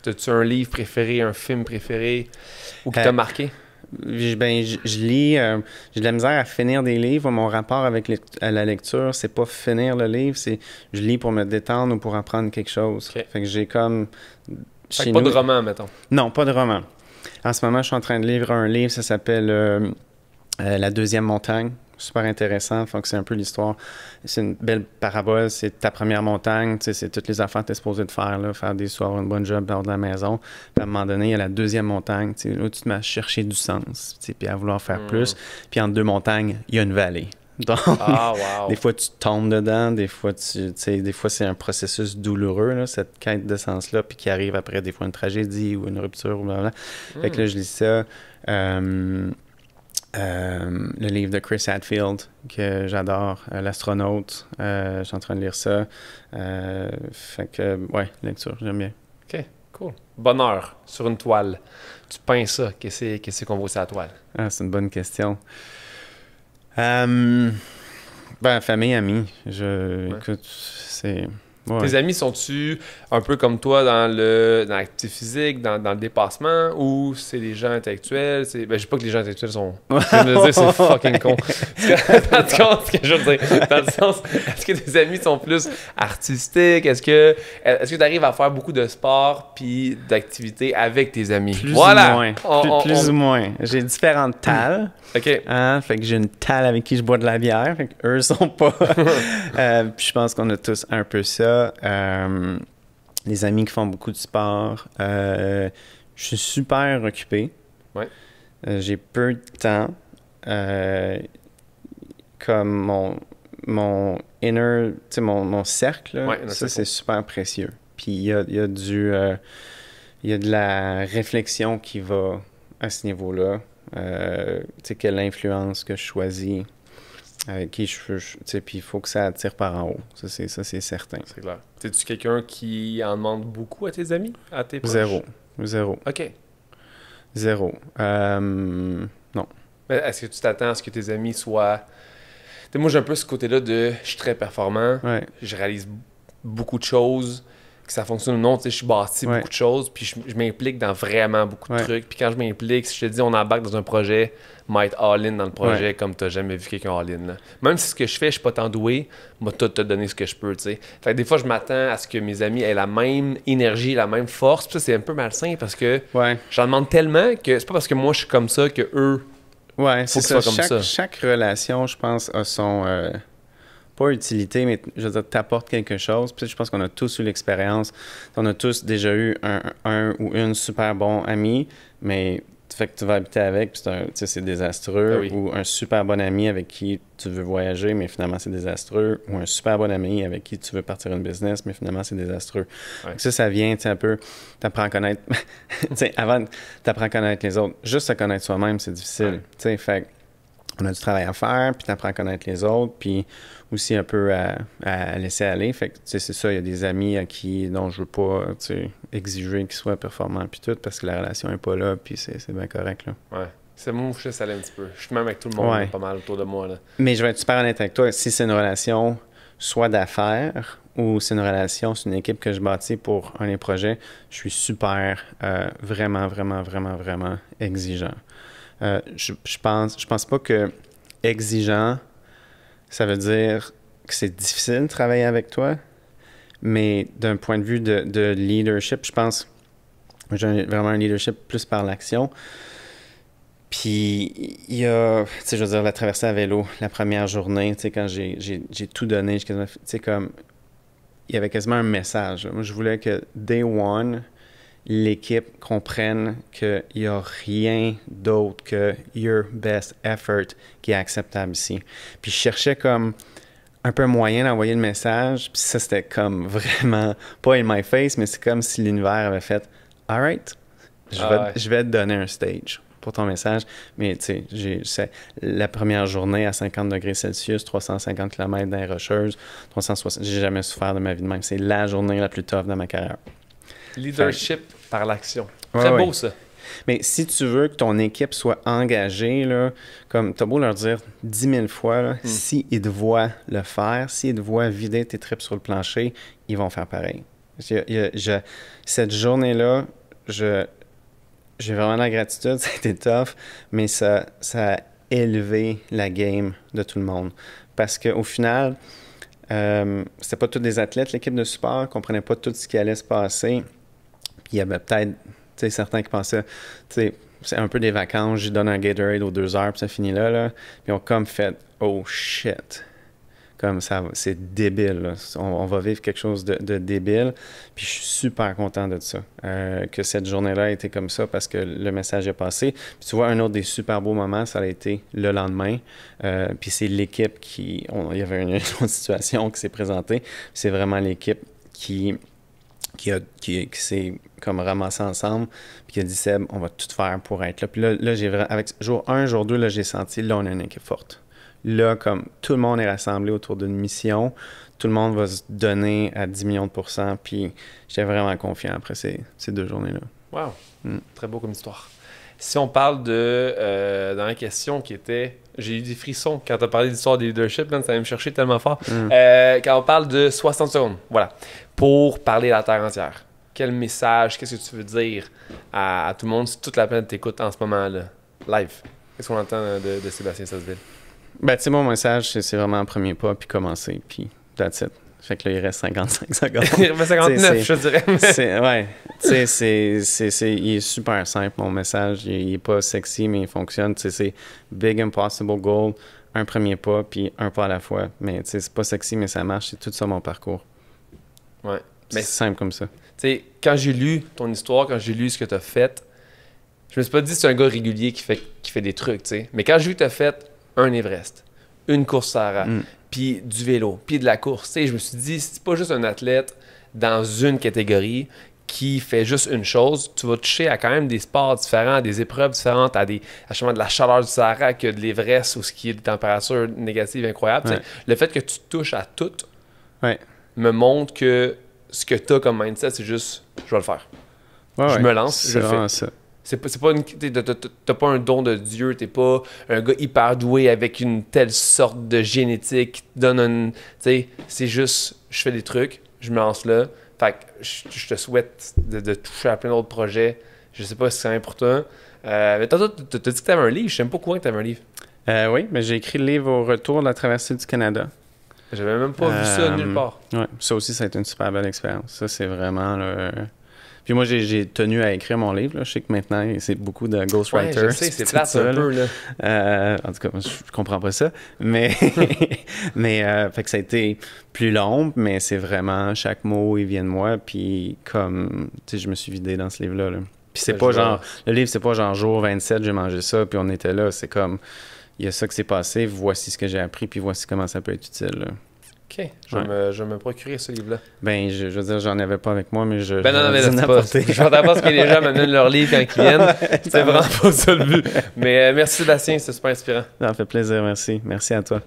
as-tu un livre préféré, un film préféré ou qui t'a marqué? Je lis, j'ai de la misère à finir des livres. Mon rapport avec la lecture, c'est pas finir le livre, c'est je lis pour me détendre ou pour apprendre quelque chose. Okay. Fait que j'ai comme... Pas de roman, mettons. Non, pas de roman. En ce moment, je suis en train de lire un livre, ça s'appelle La deuxième montagne. Super intéressant. Fait que c'est un peu l'histoire. C'est une belle parabole. C'est ta première montagne. C'est toutes les affaires que tu es supposé de faire. Là, faire des soirs, une bonne job hors de la maison. Puis à un moment donné, il y a la deuxième montagne. Là, tu te mets à chercher du sens. Puis à vouloir faire plus. Puis entre deux montagnes, il y a une vallée. Donc, wow. Des fois, tu tombes dedans. Des fois, des fois c'est un processus douloureux, là, cette quête de sens-là. Puis qui arrive après, des fois, une tragédie ou une rupture. Ou blablabla. Fait que là, je lis ça. Le livre de Chris Hadfield que j'adore, L'astronaute, je suis en train de lire ça. Fait que, lecture, j'aime bien. OK, cool. Bonheur sur une toile. Tu peins ça, qu'est-ce qu'on voit sur la toile? Ah, c'est une bonne question. Famille, amis. Écoute, c'est... Ouais. Tes amis sont-tu un peu comme toi dans l'activité physique, dans le dépassement, ou c'est des gens intellectuels? Je dis pas que les gens intellectuels sont... Je veux dire, c'est fucking con. Dans le sens, ce que je veux dire, dans le sens, est-ce que tes amis sont plus artistiques? Est-ce que tu arrives à faire beaucoup de sport puis d'activités avec tes amis? Plus ou moins. Plus ou moins. J'ai différentes talles. OK. Fait que j'ai une talle avec qui je bois de la bière. Fait qu'eux sont pas... Puis je pense qu'on a tous un peu ça. Les amis qui font beaucoup de sport. Je suis super occupé. Ouais. J'ai peu de temps. Comme mon inner, tu sais, mon cercle, là, ça, c'est super précieux. Puis il y a de la réflexion qui va à ce niveau-là. Tu sais, quelle influence que je choisis, avec qui je veux, tu sais, puis il faut que ça attire par en haut. Ça, c'est certain. C'est clair. Es-tu quelqu'un qui en demande beaucoup à tes amis, à tes proches? Zéro. OK. Zéro. Non. Mais est-ce que tu t'attends à ce que tes amis soient... T'sais, moi, j'ai un peu ce côté-là de je suis très performant, je réalise beaucoup de choses, que ça fonctionne ou non, je suis bâti beaucoup de choses, puis je m'implique dans vraiment beaucoup de trucs. Puis quand je m'implique, si je te dis on embarque dans un projet, être all-in dans le projet comme tu n'as jamais vu quelqu'un all-in. Là. Même si ce que je fais, je suis pas tant doué, moi, tout te donner ce que je peux, tu sais. Fait que des fois, je m'attends à ce que mes amis aient la même énergie, la même force. Puis ça, c'est un peu malsain parce que j'en demande tellement que c'est pas parce que moi, je suis comme ça que eux... c'est ça. Chaque relation, je pense, a son... pas utilité, mais je veux dire, t'apportes quelque chose. Puis je pense qu'on a tous eu l'expérience. On a tous déjà eu un ou une super bon ami, mais fait que tu vas habiter avec, puis c'est désastreux. Ou un super bon ami avec qui tu veux voyager, mais finalement c'est désastreux. Ou un super bon ami avec qui tu veux partir une business, mais finalement c'est désastreux. Ça vient, tu sais, un peu, t'apprends à connaître... tu sais, avant, t'apprends à connaître les autres. Juste à connaître soi-même, c'est difficile. Tu sais, fait on a du travail à faire, puis t'apprends à connaître les autres, puis aussi un peu à laisser aller. Fait que, tu sais, c'est ça, il y a des amis dont je veux pas, tu sais, exiger qu'ils soient performants, puis tout, parce que la relation est pas là, puis c'est bien correct, là. Ouais. C'est mon je sais aller un petit peu. Je suis même avec tout le monde, pas mal autour de moi, là. Mais je vais être super honnête avec toi, si c'est une relation soit d'affaires, ou c'est une relation, c'est une équipe que je bâtis pour un des projets, je suis super, vraiment exigeant. Je pense pas que exigeant, ça veut dire que c'est difficile de travailler avec toi, mais d'un point de vue de leadership, je pense que j'ai vraiment un leadership plus par l'action. Puis il y a, tu sais, je veux dire, la traversée à vélo, la première journée, tu sais, quand j'ai tout donné, tu sais, comme, il y avait quasiment un message. Moi, je voulais que day one, l'équipe comprenne qu'il n'y a rien d'autre que your best effort qui est acceptable ici. Puis je cherchais comme un peu moyen d'envoyer le message, puis ça, c'était comme vraiment pas in my face, mais c'est comme si l'univers avait fait « All right, je vais te donner un stage pour ton message. » Mais tu sais, c'est la première journée à 50 degrés Celsius, 350 km dans les Rocheuses, 360, j'ai jamais souffert de ma vie de même. C'est la journée la plus tough de ma carrière. Leadership par l'action. Très beau, ça. Mais si tu veux que ton équipe soit engagée, là, comme tu as beau leur dire 10 000 fois, s'ils te voient le faire, s'ils te voient vider tes tripes sur le plancher, ils vont faire pareil. Cette journée-là, j'ai vraiment de la gratitude, ça a été tough, mais ça a élevé la game de tout le monde. Parce qu'au final, c'était pas tous des athlètes, l'équipe de support, ne comprenait pas tout ce qui allait se passer. Puis il y avait peut-être certains qui pensaient, c'est un peu des vacances, je donne un Gatorade aux 2 heures, puis ça finit là. Puis ils ont comme fait, oh shit, comme ça, c'est débile, là. On va vivre quelque chose de débile. Puis je suis super content de ça, que cette journée-là ait été comme ça, parce que le message est passé. Puis tu vois, un autre des super beaux moments, ça a été le lendemain. Puis c'est l'équipe il y avait une autre situation qui s'est présentée. C'est vraiment l'équipe qui s'est comme ramassé ensemble, puis qui a dit « Seb, on va tout faire pour être là. » Puis là j'ai vraiment, avec jour 1, jour 2, là, j'ai senti, là, on a une équipe forte. Là, comme tout le monde est rassemblé autour d'une mission, tout le monde va se donner à 10 millions de %, puis j'étais vraiment confiant après ces 2 journées-là. Wow! Très beau comme histoire. Si on parle de dans la question qui était... J'ai eu des frissons quand tu as parlé de l'histoire des leadership, là, ça va me chercher tellement fort. Quand on parle de 60 secondes, voilà, pour parler à la Terre entière. Quel message, qu'est-ce que tu veux dire à tout le monde si toute la planète t'écoute en ce moment-là, live? Qu'est-ce qu'on entend de Sébastien Sasseville? Ben, tu sais, mon message, c'est vraiment un premier pas, puis commencer, puis that's it. Fait que là, il reste 55 secondes. Il reste 59, je dirais. Ouais, tu sais, il est super simple, mon message. Il est pas sexy, mais il fonctionne. Tu sais, c'est big impossible goal, un premier pas, puis un pas à la fois. Mais tu sais, c'est pas sexy, mais ça marche. C'est tout ça, mon parcours. Ouais. C'est simple comme ça. Tu sais, quand j'ai lu ton histoire, quand j'ai lu ce que tu as fait, je me suis pas dit que c'est un gars régulier qui fait des trucs, tu sais. Mais quand j'ai vu que tu as fait un Everest, une course Sahara, puis du vélo, puis de la course, tu sais, je me suis dit, c'est pas juste un athlète dans une catégorie qui fait juste une chose, tu vas toucher à quand même des sports différents, à des épreuves différentes, à justement de la chaleur du Sahara que de l'Everest ou ce qui est des températures négatives incroyables. Ouais. Le fait que tu touches à tout me montre que ce que tu as comme mindset, c'est juste, je vais le faire. Je me lance, je le fais. Ça. T'as pas un don de Dieu, t'es pas un gars hyper doué avec une telle sorte de génétique qui te donne un... Tu sais, c'est juste, je fais des trucs, je me lance là. Fait que je te souhaite de toucher à plein d'autres projets. Je sais pas si c'est important. Mais t'as dit que t'avais un livre, je sais même pas courant que t'avais un livre. Oui, mais j'ai écrit le livre Au retour de la traversée du Canada. J'avais même pas vu ça nulle part. Oui, ça aussi, ça a été une super belle expérience. Ça, c'est vraiment... Puis moi, j'ai tenu à écrire mon livre. Là. Je sais que maintenant, c'est beaucoup de ghostwriters. Ouais, je sais, c'est plate un peu. Là. En tout cas, je comprends pas ça. Mais, fait que ça a été plus long, mais c'est vraiment, chaque mot, il vient de moi. Puis comme, tu sais, je me suis vidé dans ce livre-là. Là. Puis c'est pas genre, le livre, c'est pas genre jour 27, j'ai mangé ça, puis on était là. C'est comme, il y a ça qui s'est passé, voici ce que j'ai appris, puis voici comment ça peut être utile. Là. OK. Je vais me procurer ce livre-là. Ben, je veux dire, j'en avais pas avec moi, mais je... Ben non, mais c'est pas... Je m'entends pas ce que les gens m'amènent leur livre quand ils viennent. C'est vraiment pas ça le but. Mais merci Sébastien, c'est super inspirant. Ça me fait plaisir, merci. Merci à toi.